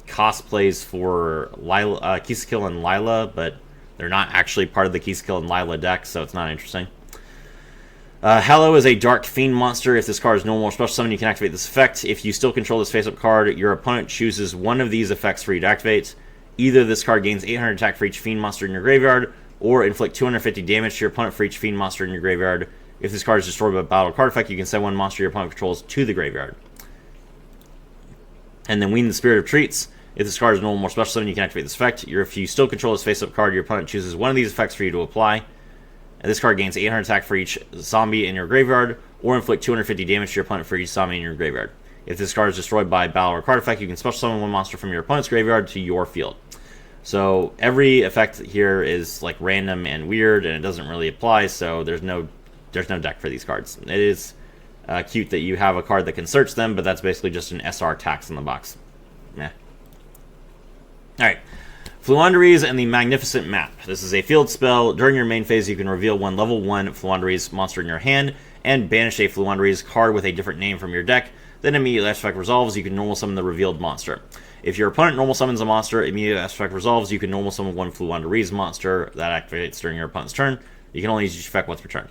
cosplays for Kisakill and Lila, but they're not actually part of the Kisakill and Lila deck, so it's not interesting. Hallow is a Dark Fiend monster. If this card is normal or special summon, you can activate this effect. If you still control this face-up card, your opponent chooses one of these effects for you to activate. Either this card gains 800 attack for each Fiend monster in your graveyard, or inflict 250 damage to your opponent for each Fiend monster in your graveyard. If this card is destroyed by a battle card effect, you can send one monster your opponent controls to the graveyard. And then Wean the Spirit of Treats. If this card is normal or special summon, you can activate this effect. If you still control this face-up card, your opponent chooses one of these effects for you to apply. And this card gains 800 attack for each zombie in your graveyard, or inflict 250 damage to your opponent for each zombie in your graveyard. If this card is destroyed by battle or card effect, you can special summon one monster from your opponent's graveyard to your field. So every effect here is like random and weird, and it doesn't really apply. So there's no deck for these cards. It is cute that you have a card that can search them, but that's basically just an SR tax in the box. Meh. Alright. Floowandereeze and the Magnificent Map. This is a field spell. During your main phase, you can reveal one level 1 Floowandereeze monster in your hand and banish a Floowandereeze card with a different name from your deck. Then immediately after effect resolves, you can normal summon the revealed monster. If your opponent normal summons a monster, immediately after effect resolves, you can normal summon one Floowandereeze monster that activates during your opponent's turn. You can only use each effect once per turn.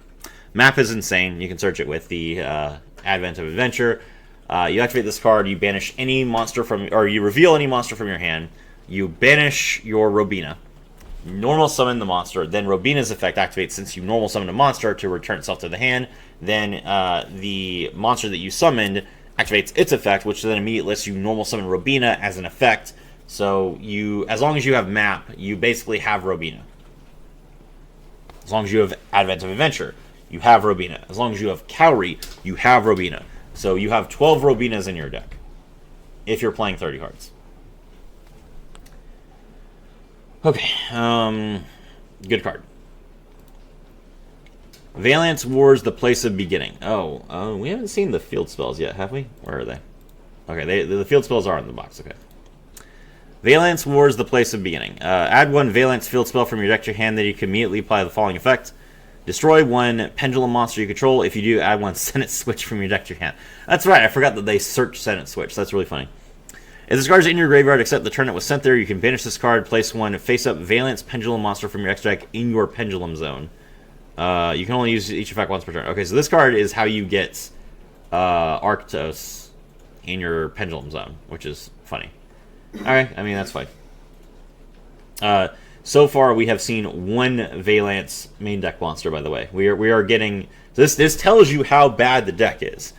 Map is insane. You can search it with the Advent of Adventure. You activate this card, you banish any monster from, or you reveal any monster from your hand. You banish your Robina. Normal summon the monster, then Robina's effect activates since you normal summoned a monster to return itself to the hand. Then the monster that you summoned activates its effect, which then immediately lets you normal summon Robina as an effect. So you, as long as you have Map, you basically have Robina. As long as you have Advent of Adventure, you have Robina. As long as you have Cowrie, you have Robina. So you have 12 Robinas in your deck if you're playing 30 cards. Okay, good card. Valence Wars, the Place of Beginning. Oh, we haven't seen the field spells yet, have we? Where are they? Okay, the field spells are in the box, okay. Valence Wars, the Place of Beginning. Add one Valence field spell from your deck to your hand, then you can immediately apply the following effect. Destroy one pendulum monster you control. If you do, add one Senate Switch from your deck to your hand. That's right, I forgot that they search Senate Switch. That's really funny. If this card is in your graveyard except the turn it was sent there, you can banish this card, place one face-up Valence Pendulum monster from your extra deck in your Pendulum Zone. You can only use each effect once per turn. Okay, so this card is how you get Arctos in your Pendulum Zone, which is funny. Alright, I mean, that's fine. So far, we have seen one Valence main deck monster, by the way. We are getting... This tells you how bad the deck is.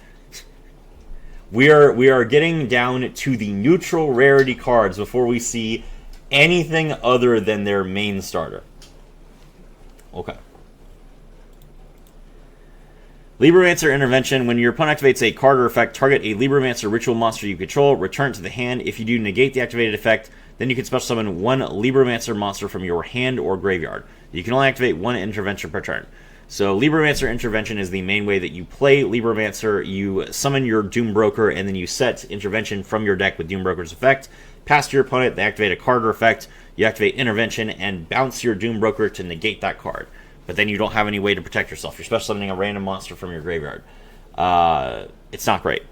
We are getting down to the neutral rarity cards before we see anything other than their main starter. Okay. Libromancer Intervention. When your opponent activates a card or effect, target a Libromancer ritual monster you control, return it to the hand. If you do negate the activated effect, then you can special summon one Libromancer monster from your hand or graveyard. You can only activate one intervention per turn. So Libromancer Intervention is the main way that you play Libromancer. You summon your Doombroker, and then you set Intervention from your deck with Doombroker's effect. Pass to your opponent, they activate a card or effect. You activate Intervention and bounce your Doombroker to negate that card. But then you don't have any way to protect yourself. You're special summoning a random monster from your graveyard. It's not great.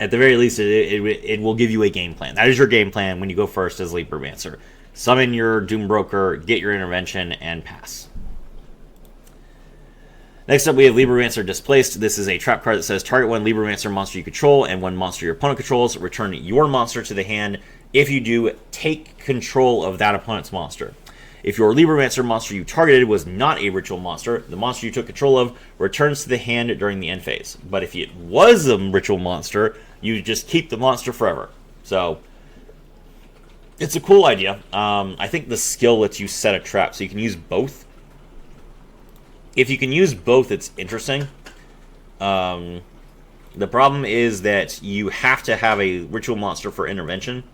At the very least, it will give you a game plan. That is your game plan when you go first as Libromancer. Summon your Doombroker, get your Intervention, and pass. Next up, we have Libromancer Displaced. This is a trap card that says target one Libromancer monster you control and one monster your opponent controls. Return your monster to the hand. If you do, take control of that opponent's monster. If your Libromancer monster you targeted was not a ritual monster, the monster you took control of returns to the hand during the end phase. But if it was a ritual monster, you just keep the monster forever. So, it's a cool idea. I think the skill lets you set a trap, so you can use both. If you can use both, it's interesting. The problem is that you have to have a ritual monster for intervention.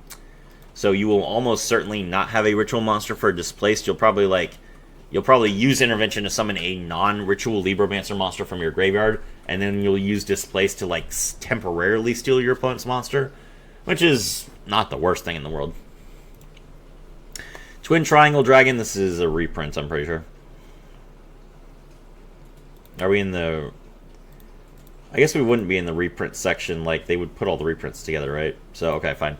So you will almost certainly not have a ritual monster for displaced. You'll probably use intervention to summon a non-ritual Libromancer monster from your graveyard, and then you'll use displaced to temporarily steal your opponent's monster, which is not the worst thing in the world. Twin Triangle Dragon. This is a reprint, I'm pretty sure. Are we in the... I guess we wouldn't be in the reprint section, they would put all the reprints together, right? So, okay, fine.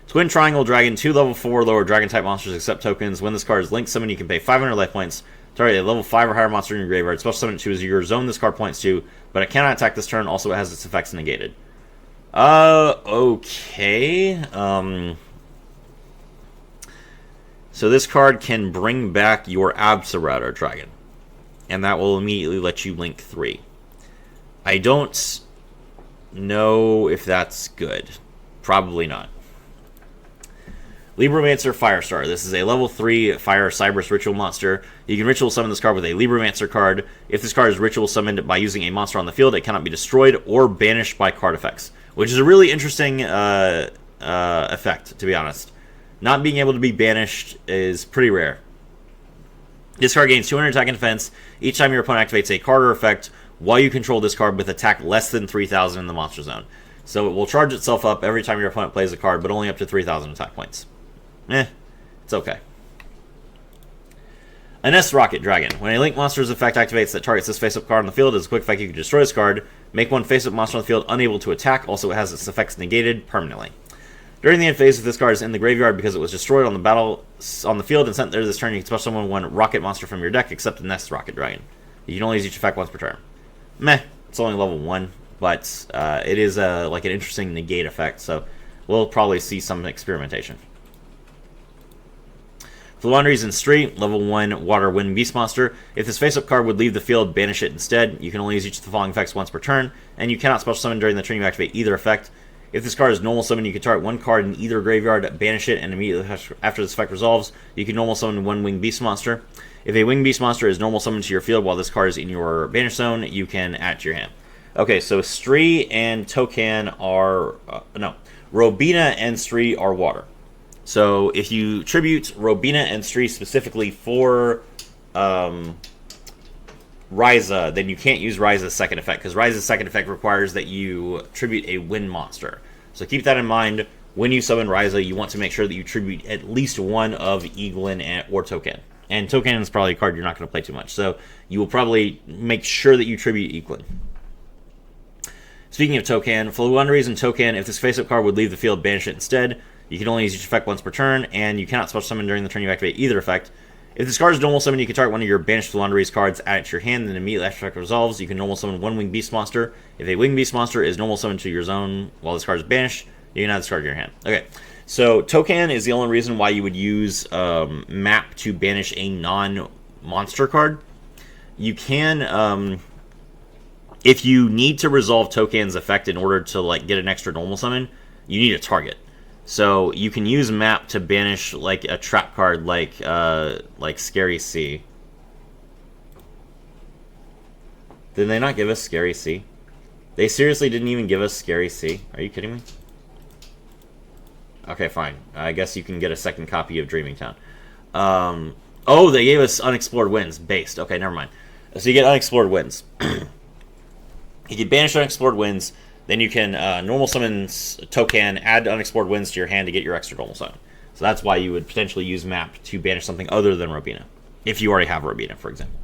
Twin Triangle Dragon, 2 level 4 lower dragon-type monsters accept tokens. When this card is linked summon, you can pay 500 life points. Target a level 5 or higher monster in your graveyard. Special summon it to your zone this card points to, but it cannot attack this turn. Also, it has its effects negated. Okay. So this card can bring back your Absoraptor Dragon. and that will immediately let you link 3. I don't know if that's good. Probably not. Libromancer Firestar. This is a level 3 Fire Cyberus Ritual monster. You can Ritual summon this card with a Libromancer card. If this card is Ritual summoned by using a monster on the field, it cannot be destroyed or banished by card effects, which is a really interesting effect, to be honest. Not being able to be banished is pretty rare. This card gains 200 attack and defense each time your opponent activates a card or effect while you control this card with attack less than 3,000 in the monster zone. So it will charge itself up every time your opponent plays a card, but only up to 3,000 attack points. It's okay. Ines Rocket Dragon. When a Link monster's effect activates that targets this face-up card on the field, as a quick effect you can destroy this card. Make one face-up monster on the field unable to attack. Also, it has its effects negated permanently. During the end phase, if this card is in the graveyard because it was destroyed on the field and sent there this turn, you can special summon one rocket monster from your deck, except the Ines Rocket Dragon. You can only use each effect once per turn. It's only level 1, but it is like an interesting negate effect, so we'll probably see some experimentation. Fluandre's in Street, level 1 Water Wind Beast Monster. If this face-up card would leave the field, banish it instead. You can only use each of the following effects once per turn, and you cannot special summon during the turn you activate either effect. If this card is normal summon, you can target one card in either graveyard, banish it, and immediately after this effect resolves, you can normal summon one Winged Beast Monster. If a Winged Beast Monster is normal summoned to your field while this card is in your banish zone, you can add to your hand. Okay, so Stree and Tokan are... Robina and Stree are water. So if you tribute Robina and Stree specifically for Ryza, then you can't use Ryza's second effect, because Ryza's second effect requires that you tribute a wind monster. So keep that in mind. When you summon Ryza, you want to make sure that you tribute at least one of Eaglin or Tokan. And Tokan is probably a card you're not going to play too much, so you will probably make sure that you tribute Eaglin. Speaking of Tokan, for one reason, Tokan, if this face-up card would leave the field, banish it instead. You can only use each effect once per turn, and you cannot special summon during the turn you activate either effect. If this card is normal summon, you can target one of your banished Fluandre's cards, add it to your hand, then immediately after the effect resolves, you can normal summon one Winged Beast Monster. If a Winged Beast Monster is normal summoned to your zone while this card is banished, you can add this card to your hand. Okay, so Tokan is the only reason why you would use Map to banish a non-monster card. You can, if you need to resolve Tokan's effect in order to get an extra normal summon, you need a target. So you can use Map to banish like a trap card like Scary Sea. Did they not give us Scary Sea? They seriously didn't even give us Scary Sea? Are you kidding me? Okay, fine. I guess you can get a second copy of Dreaming Town. Oh, they gave us Unexplored Winds based. Okay, never mind. So you get Unexplored Winds. You can banish Unexplored Winds. Then you can normal summon Tokan, add Unexplored Winds to your hand to get your extra normal summon. So that's why you would potentially use Map to banish something other than Robina. If you already have Robina, for example.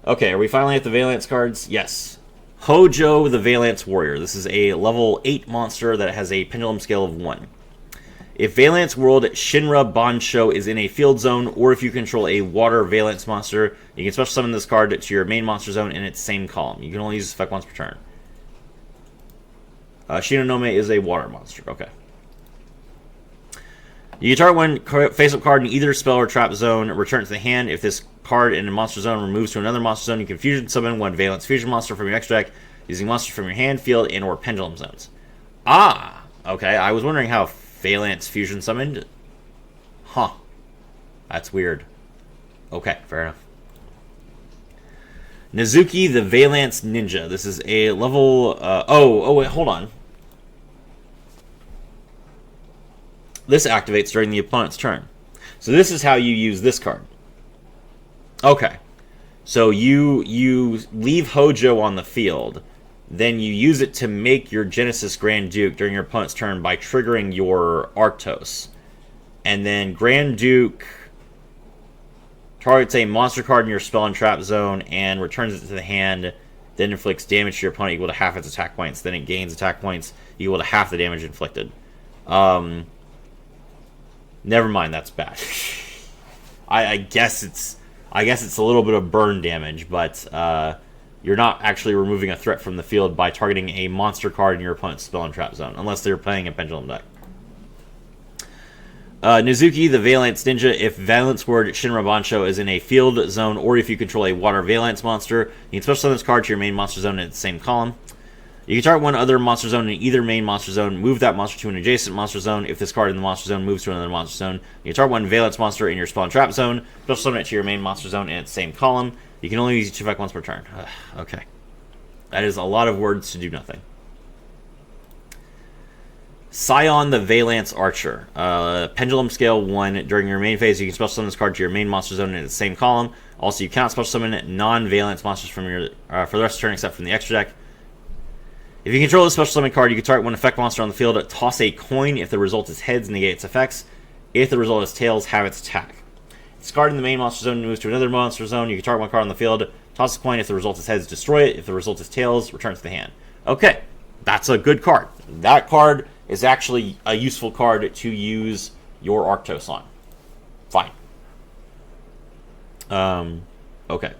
Okay, are we finally at the Valance cards? Yes. Hojo the Valance Warrior. This is a level 8 monster that has a pendulum scale of 1. If Valance World Shinra Bansho is in a field zone, or if you control a water Valance monster, you can special summon this card to your main monster zone in its same column. You can only use this effect once per turn. Shinonome is a water monster. Okay. You can target one face-up card in either spell or trap zone, return it to the hand. If this card in a monster zone moves to another monster zone, you can fusion summon one Valance Fusion monster from your next deck using monsters from your hand, field, and or pendulum zones. Ah! Okay, I was wondering how Valance Fusion summoned. Huh. That's weird. Okay, fair enough. Nezuki the Valance Ninja. This is a level... wait, hold on. This activates during the opponent's turn. So this is how you use this card. Okay. So you leave Hojo on the field. Then you use it to make your Genesis Grand Duke during your opponent's turn by triggering your Arctos. And then Grand Duke targets a monster card in your spell and trap zone and returns it to the hand, then inflicts damage to your opponent equal to half its attack points. Then it gains attack points equal to half the damage inflicted. Never mind, that's bad. I guess it's a little bit of burn damage, but you're not actually removing a threat from the field by targeting a monster card in your opponent's spell and trap zone, unless they're playing a pendulum deck. Nizuki, the Valence Ninja. If Valence Word Shinra Bancho is in a field zone, or if you control a water Valence monster, you can special summon this card to your main monster zone in the same column. You can target one other monster zone in either main monster zone, move that monster to an adjacent monster zone. If this card in the monster zone moves to another monster zone, you can target one Valence monster in your spawn trap zone, special summon it to your main monster zone in its same column. You can only use each effect once per turn. Okay. That is a lot of words to do nothing. Scion the Valence Archer. Pendulum Scale 1. During your main phase, you can special summon this card to your main monster zone in its same column. Also, you cannot special summon non-Valence monsters from your for the rest of the turn except from the extra deck. If you control the special summon card, you can target one effect monster on the field, toss a coin. If the result is heads, negate its effects. If the result is tails, have its attack. If this card in the main monster zone moves to another monster zone, you can target one card on the field, toss a coin. If the result is heads, destroy it. If the result is tails, return it to the hand. Okay, that's a good card. That card is actually a useful card to use your Arctos on. Fine. Okay.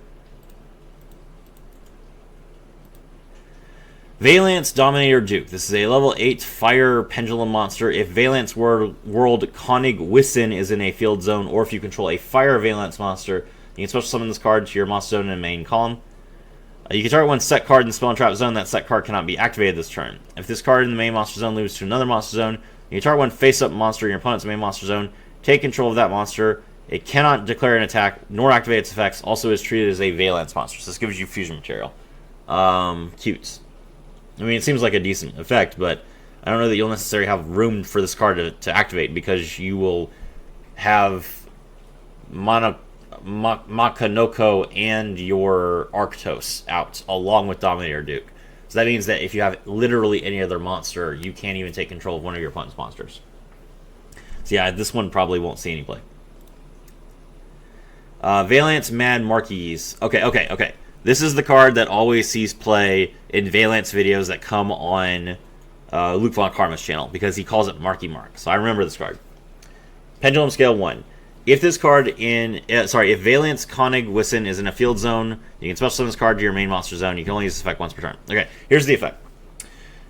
Valence Dominator Duke. This is a level 8 fire pendulum monster. If Valence World Konig Wissen is in a field zone, or if you control a fire Valence monster, you can special summon this card to your monster zone in the main column. You can target one set card in the spell and trap zone. That set card cannot be activated this turn. If this card in the main monster zone moves to another monster zone, you can target one face-up monster in your opponent's main monster zone. Take control of that monster. It cannot declare an attack, nor activate its effects. Also is treated as a Valence monster. So this gives you fusion material. Cute. I mean, it seems like a decent effect, but I don't know that you'll necessarily have room for this card to activate, because you will have Makanoko and your Arctos out, along with Dominator Duke. So that means that if you have literally any other monster, you can't even take control of one of your opponent's monsters. So yeah, this one probably won't see any play. Valence Mad Marquise. Okay. This is the card that always sees play in Valence videos that come on Luke Von Karma's channel, because he calls it Marky Mark. So I remember this card. Pendulum Scale 1. If this card if Valence Konig Wissen is in a field zone, you can special summon this card to your main monster zone. You can only use this effect once per turn. Okay, here's the effect.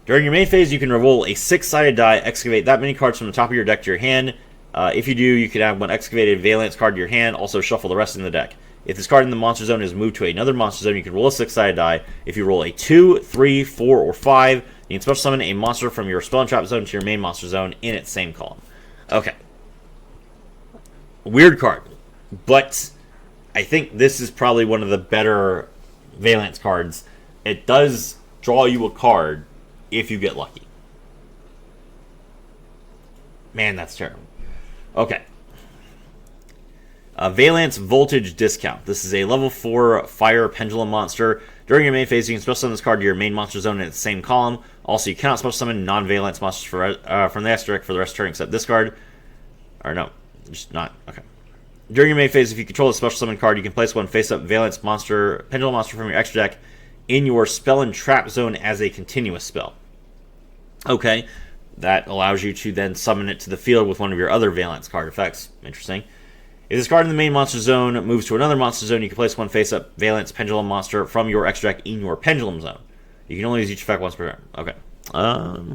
During your main phase, you can roll a 6-sided die, excavate that many cards from the top of your deck to your hand. If you do, you can add one excavated Valence card to your hand, also shuffle the rest in the deck. If this card in the monster zone is moved to another monster zone, you can roll a 6-sided die. If you roll a 2, 3, 4, or 5, you can special summon a monster from your spell and trap zone to your main monster zone in its same column. Okay. Weird card, but I think this is probably one of the better Valence cards. It does draw you a card if you get lucky. Man, that's terrible. Okay. Valence Voltage Discount. This is a level 4 fire pendulum monster. During your main phase, you can special summon this card to your main monster zone in its same column. Also, you cannot special summon non-Valence monsters from the extra deck for the rest of the turn except this card. Or no, just not. Okay. During your main phase, if you control a special summon card, you can place one face-up Valence monster, pendulum monster from your extra deck in your spell and trap zone as a continuous spell. Okay. That allows you to then summon it to the field with one of your other Valence card effects. Interesting. If this card in the main monster zone moves to another monster zone, you can place one face-up Valence pendulum monster from your extra deck in your pendulum zone. You can only use each effect once per turn. Okay.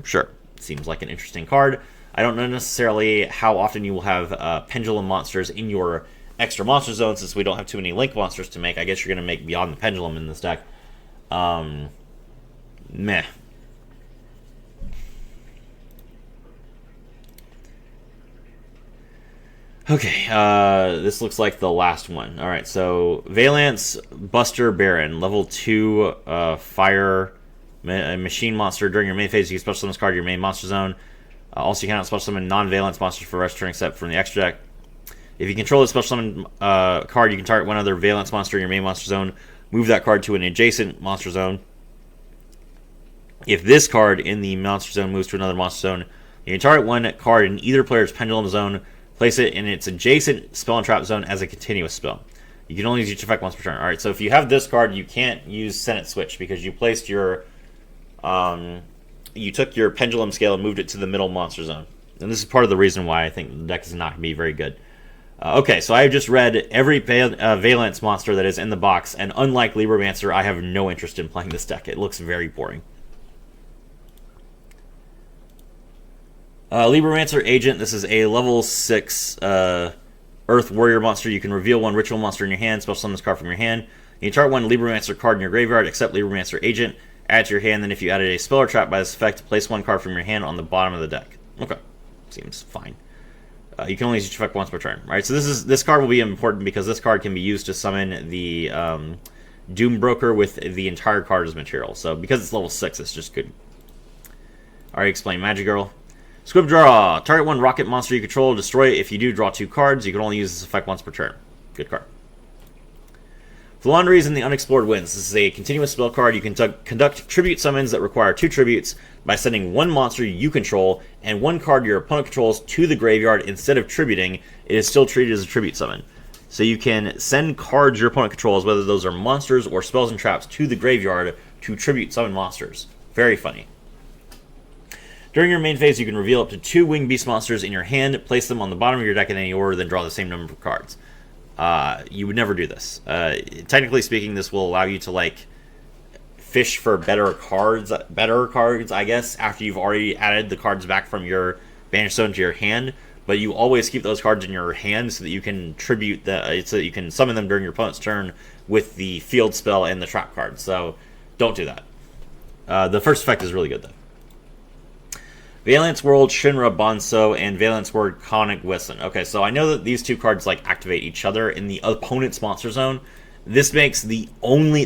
Sure. Seems like an interesting card. I don't know necessarily how often you will have pendulum monsters in your extra monster zone, since we don't have too many link monsters to make. I guess you're going to make Beyond the Pendulum in this deck. Meh. Okay, this looks like the last one. All right, so Valence Buster Baron, level 2 fire machine monster. During your main phase, you can special summon this card to your main monster zone. Also, you cannot special summon non-Valence monsters for the rest of the turn except from the extra deck. If you control the special summon card, you can target one other Valence monster in your main monster zone. Move that card to an adjacent monster zone. If this card in the monster zone moves to another monster zone, you can target one card in either player's pendulum zone. Place it in its adjacent spell and trap zone as a continuous spell. You can only use each effect once per turn. Alright, so if you have this card, you can't use Senate Switch because you placed your... you took your pendulum scale and moved it to the middle monster zone. And this is part of the reason why I think the deck is not going to be very good. Okay, so I have just read every Valence monster that is in the box, and unlike Libromancer, I have no interest in playing this deck. It looks very boring. Libromancer Agent. This is a level 6 Earth Warrior monster. You can reveal one ritual monster in your hand, special summon this card from your hand. You chart one Libromancer card in your graveyard, except Libromancer Agent. Add to your hand, then if you added a spell or trap by this effect, place one card from your hand on the bottom of the deck. Okay, seems fine. You can only use each effect once per turn. Right, so this card will be important because this card can be used to summon the Doom Broker with the entire card as material. So because it's level 6, it's just good. Already explained Magic Girl. Squib Draw. Target one rocket monster you control. Destroy it. If you do, draw 2 cards. You can only use this effect once per turn. Good card. Flandres and the Unexplored Winds. This is a continuous spell card. You can conduct tribute summons that require 2 tributes by sending one monster you control and one card your opponent controls to the graveyard. Instead of tributing, it is still treated as a tribute summon. So you can send cards your opponent controls, whether those are monsters or spells and traps, to the graveyard to tribute summon monsters. Very funny. During your main phase, you can reveal up to 2 Winged Beast monsters in your hand, place them on the bottom of your deck in any order, then draw the same number of cards. You would never do this. Technically speaking, this will allow you to like fish for better cards, I guess, after you've already added the cards back from your Banish Zone to your hand. But you always keep those cards in your hand so that you can tribute so that you can summon them during your opponent's turn with the field spell and the trap card. So don't do that. The first effect is really good though. Valence World, Shinra Banso, and Valence World, Conic Wisson. Okay, so I know that these 2 cards like activate each other in the opponent's monster zone. This is the only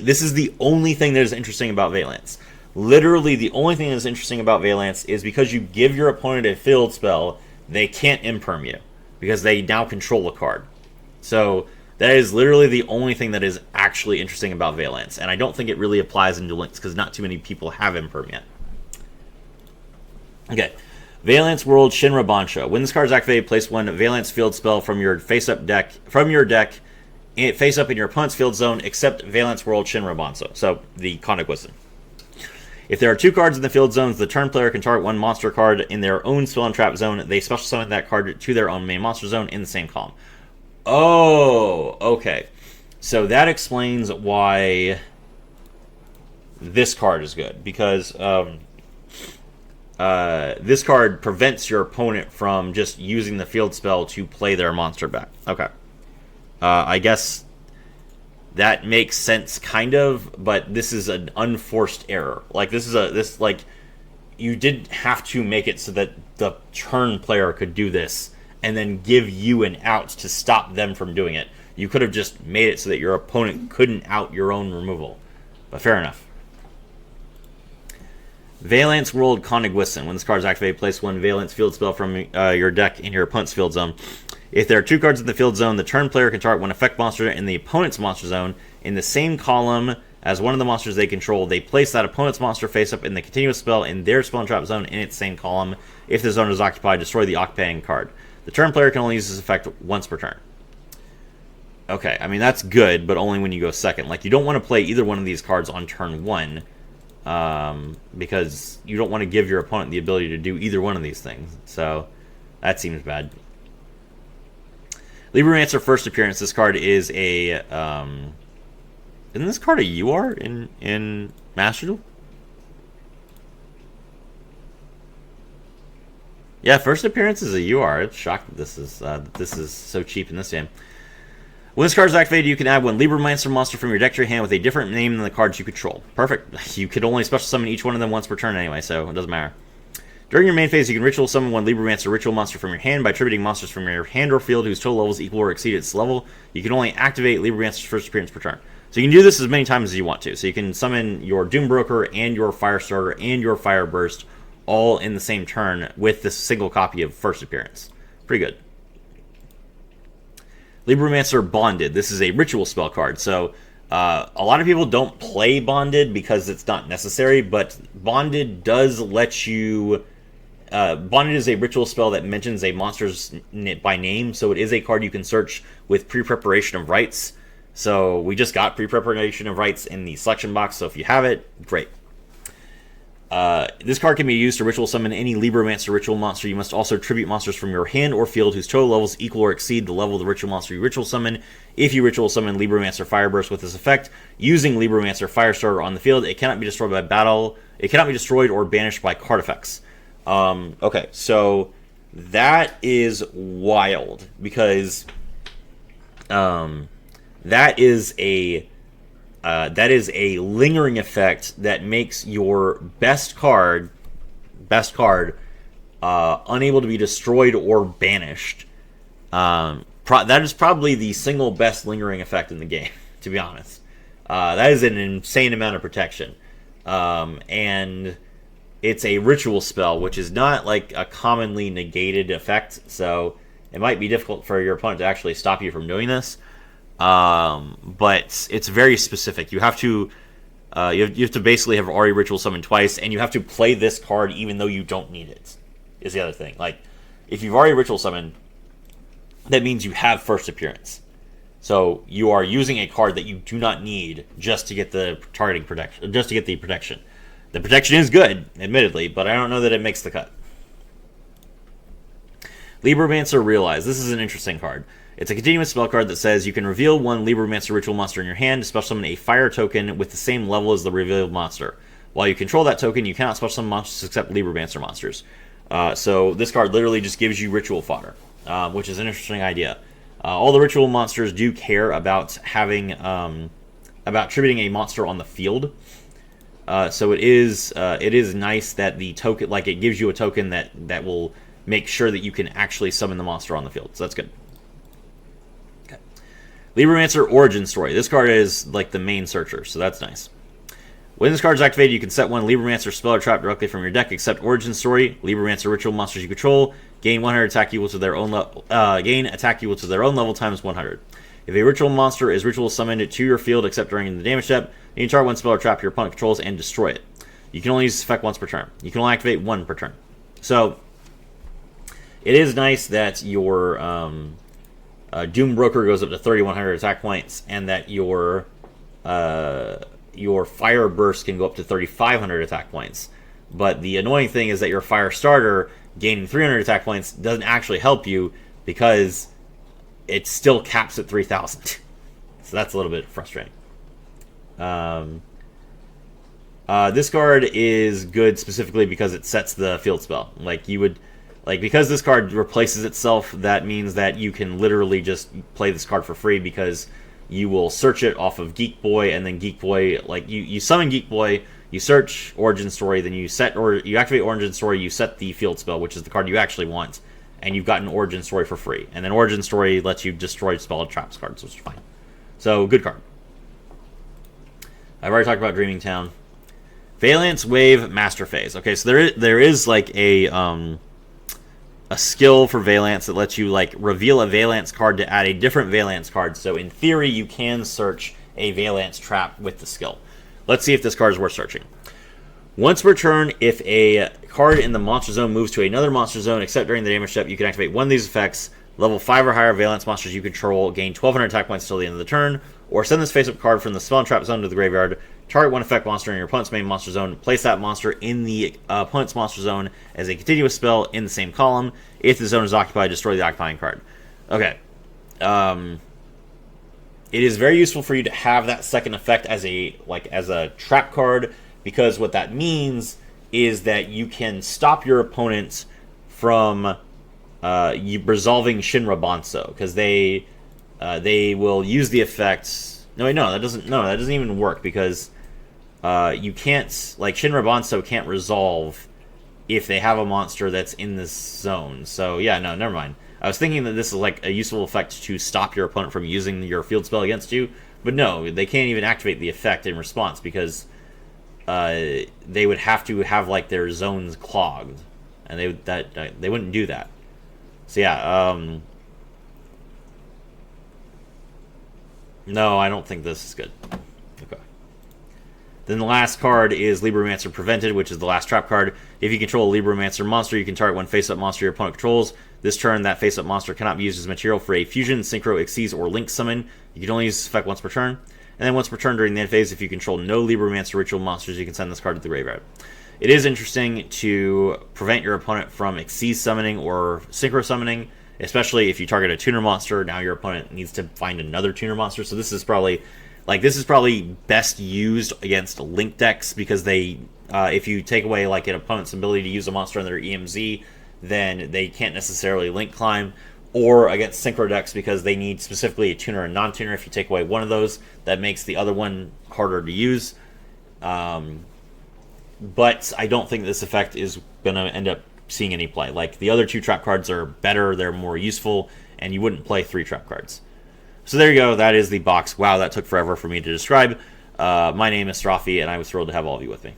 thing that is interesting about Valence. Literally, the only thing that is interesting about Valence is because you give your opponent a field spell, they can't imperm you because they now control a card. So that is literally the only thing that is actually interesting about Valence, and I don't think it really applies in Duel Links because not too many people have imperm yet. Okay, Valence World Shinra Bancho. When this card is activated, place one Valence field spell from your face-up deck face up in your opponent's field zone, except Valence World Shinra Bancho. So the Conic Wisson. If there are 2 cards in the field zones, the turn player can target one monster card in their own spell and trap zone. They special summon that card to their own main monster zone in the same column. Oh, okay. So that explains why this card is good, because this card prevents your opponent from just using the field spell to play their monster back. Okay. I guess that makes sense, kind of, but this is an unforced error. Like, you did have to make it so that the turn player could do this, and then give you an out to stop them from doing it. You could have just made it so that your opponent couldn't out your own removal. But fair enough. Valence World Conic Wisson. When this card is activated, place one Valence field spell from your deck in your opponent's field zone. If there are 2 cards in the field zone, the turn player can target one effect monster in the opponent's monster zone in the same column as one of the monsters they control. They place that opponent's monster face up in the continuous spell in their spell and trap zone in its same column. If the zone is occupied, destroy the occupying card. The turn player can only use this effect once per turn. Okay, I mean, that's good, but only when you go second. Like, you don't want to play either one of these cards on turn 1. Because you don't want to give your opponent the ability to do either one of these things. So that seems bad. Libromancer first appearance. This card is a isn't this card a UR in Master Duel? Yeah, first appearance is a UR. I'm shocked that this is so cheap in this game. When this card is activated, you can add one Libromancer monster from your deck to your hand with a different name than the cards you control. Perfect. You could only special summon each one of them once per turn anyway, so it doesn't matter. During your main phase, you can ritual summon one Libromancer ritual monster from your hand by tributing monsters from your hand or field whose total levels equal or exceed its level. You can only activate Libromancer's first appearance per turn. So you can do this as many times as you want to. So you can summon your Doom Broker and your Firestarter and your Fire Burst all in the same turn with this single copy of first appearance. Pretty good. Libromancer Bonded. This is a ritual spell card. So a lot of people don't play Bonded because it's not necessary, but Bonded does let you... Bonded is a ritual spell that mentions a monster's by name, so it is a card you can search with Pre-Preparation of Rites. So we just got Pre-Preparation of Rites in the selection box, so if you have it, great. This card can be used to ritual summon any Libromancer ritual monster. You must also tribute monsters from your hand or field whose total levels equal or exceed the level of the ritual monster you ritual summon. If you ritual summon Libromancer Fireburst with this effect, using Libromancer Firestarter on the field, it cannot be destroyed by battle. It cannot be destroyed or banished by card effects. Okay, so that is wild because that is a lingering effect that makes your best card unable to be destroyed or banished. That is probably the single best lingering effect in the game, to be honest. That is an insane amount of protection. And it's a ritual spell, which is not like a commonly negated effect, so it might be difficult for your opponent to actually stop you from doing this. But it's very specific. You have to basically have already ritual summoned twice, and you have to play this card even though you don't need it. Is the other thing. Like, if you've already ritual summoned, that means you have first appearance. So you are using a card that you do not need just to get the targeting protection, just to get the protection. The protection is good, admittedly, but I don't know that it makes the cut. Libromancer Realize. This is an interesting card. It's a continuous spell card that says you can reveal one Libromancer ritual monster in your hand to special summon a fire token with the same level as the revealed monster. While you control that token, you cannot special summon monsters except Libromancer monsters. So this card literally just gives you ritual fodder, which is an interesting idea. All the ritual monsters do care about having about tributing a monster on the field. So it is nice that the token, like, it gives you a token that will make sure that you can actually summon the monster on the field. So that's good. Okay. Libromancer Origin Story. This card is like the main searcher, so that's nice. When this card is activated, you can set one Libromancer spell or trap directly from your deck, except Origin Story. Libromancer ritual monsters you control gain 100 attack equal to their own attack equal to their own level times 100. If a ritual monster is ritual summoned to your field except during the damage step, you can target one spell or trap your opponent controls and destroy it. You can only use this effect once per turn. You can only activate one per turn. So it is nice that your Doom Broker goes up to 3,100 attack points, and that your Fire Burst can go up to 3,500 attack points. But the annoying thing is that your Fire Starter gaining 300 attack points doesn't actually help you because it still caps at 3,000. So that's a little bit frustrating. This card is good specifically because it sets the field spell. Because this card replaces itself, that means that you can literally just play this card for free because you will search it off of Geek Boy, and then Geek Boy, you summon Geek Boy, you search Origin Story, then you activate Origin Story, you set the field spell, which is the card you actually want, and you've gotten Origin Story for free. And then Origin Story lets you destroy spell and traps cards, which is fine. So, good card. I've already talked about Dreaming Town. Valence Wave Master Phase. Okay, so there is like a skill for Valance that lets you like reveal a Valance card to add a different Valance card. So in theory, you can search a Valance trap with the skill. Let's see if this card is worth searching. Once per turn, if a card in the monster zone moves to another monster zone, except during the damage step, you can activate one of these effects. Level 5 or higher Valance monsters you control gain 1,200 attack points until the end of the turn, or send this face-up card from the spell and trap zone to the graveyard. Target one effect monster in your opponent's main monster zone. Place that monster in the opponent's monster zone as a continuous spell in the same column. If the zone is occupied, destroy the occupying card. Okay. It is very useful for you to have that second effect as a trap card, because what that means is that you can stop your opponent from resolving Shinra Banso, because they will use the effect. No, that doesn't even work, because you can't, like, Shinra Banso can't resolve if they have a monster that's in this zone. So yeah, no, never mind. I was thinking that this is like a useful effect to stop your opponent from using your field spell against you, but no, they can't even activate the effect in response, because they would have to have like their zones clogged, and they wouldn't do that. So yeah, no, I don't think this is good. Okay. Then the last card is Libromancer Prevented, which is the last trap card. If you control a Libromancer monster, you can target one face-up monster your opponent controls. This turn, that face-up monster cannot be used as material for a Fusion, Synchro, Xyz, or Link summon. You can only use this effect once per turn. And then once per turn during the end phase, if you control no Libromancer ritual monsters, you can send this card to the graveyard. It is interesting to prevent your opponent from Xyz summoning or Synchro summoning, especially if you target a tuner monster. Now your opponent needs to find another tuner monster. So this is probably best used against Link decks, because they If you take away like an opponent's ability to use a monster on their EMZ, then they can't necessarily link climb. Or against synchro decks, because they need specifically a tuner and non-tuner. If you take away one of those, that makes the other one harder to use. But I don't think this effect is going to end up seeing any play. Like, the other 2 trap cards are better, they're more useful, and you wouldn't play 3 trap cards. So there you go, that is the box. Wow, that took forever for me to describe. My name is Strafi, and I was thrilled to have all of you with me.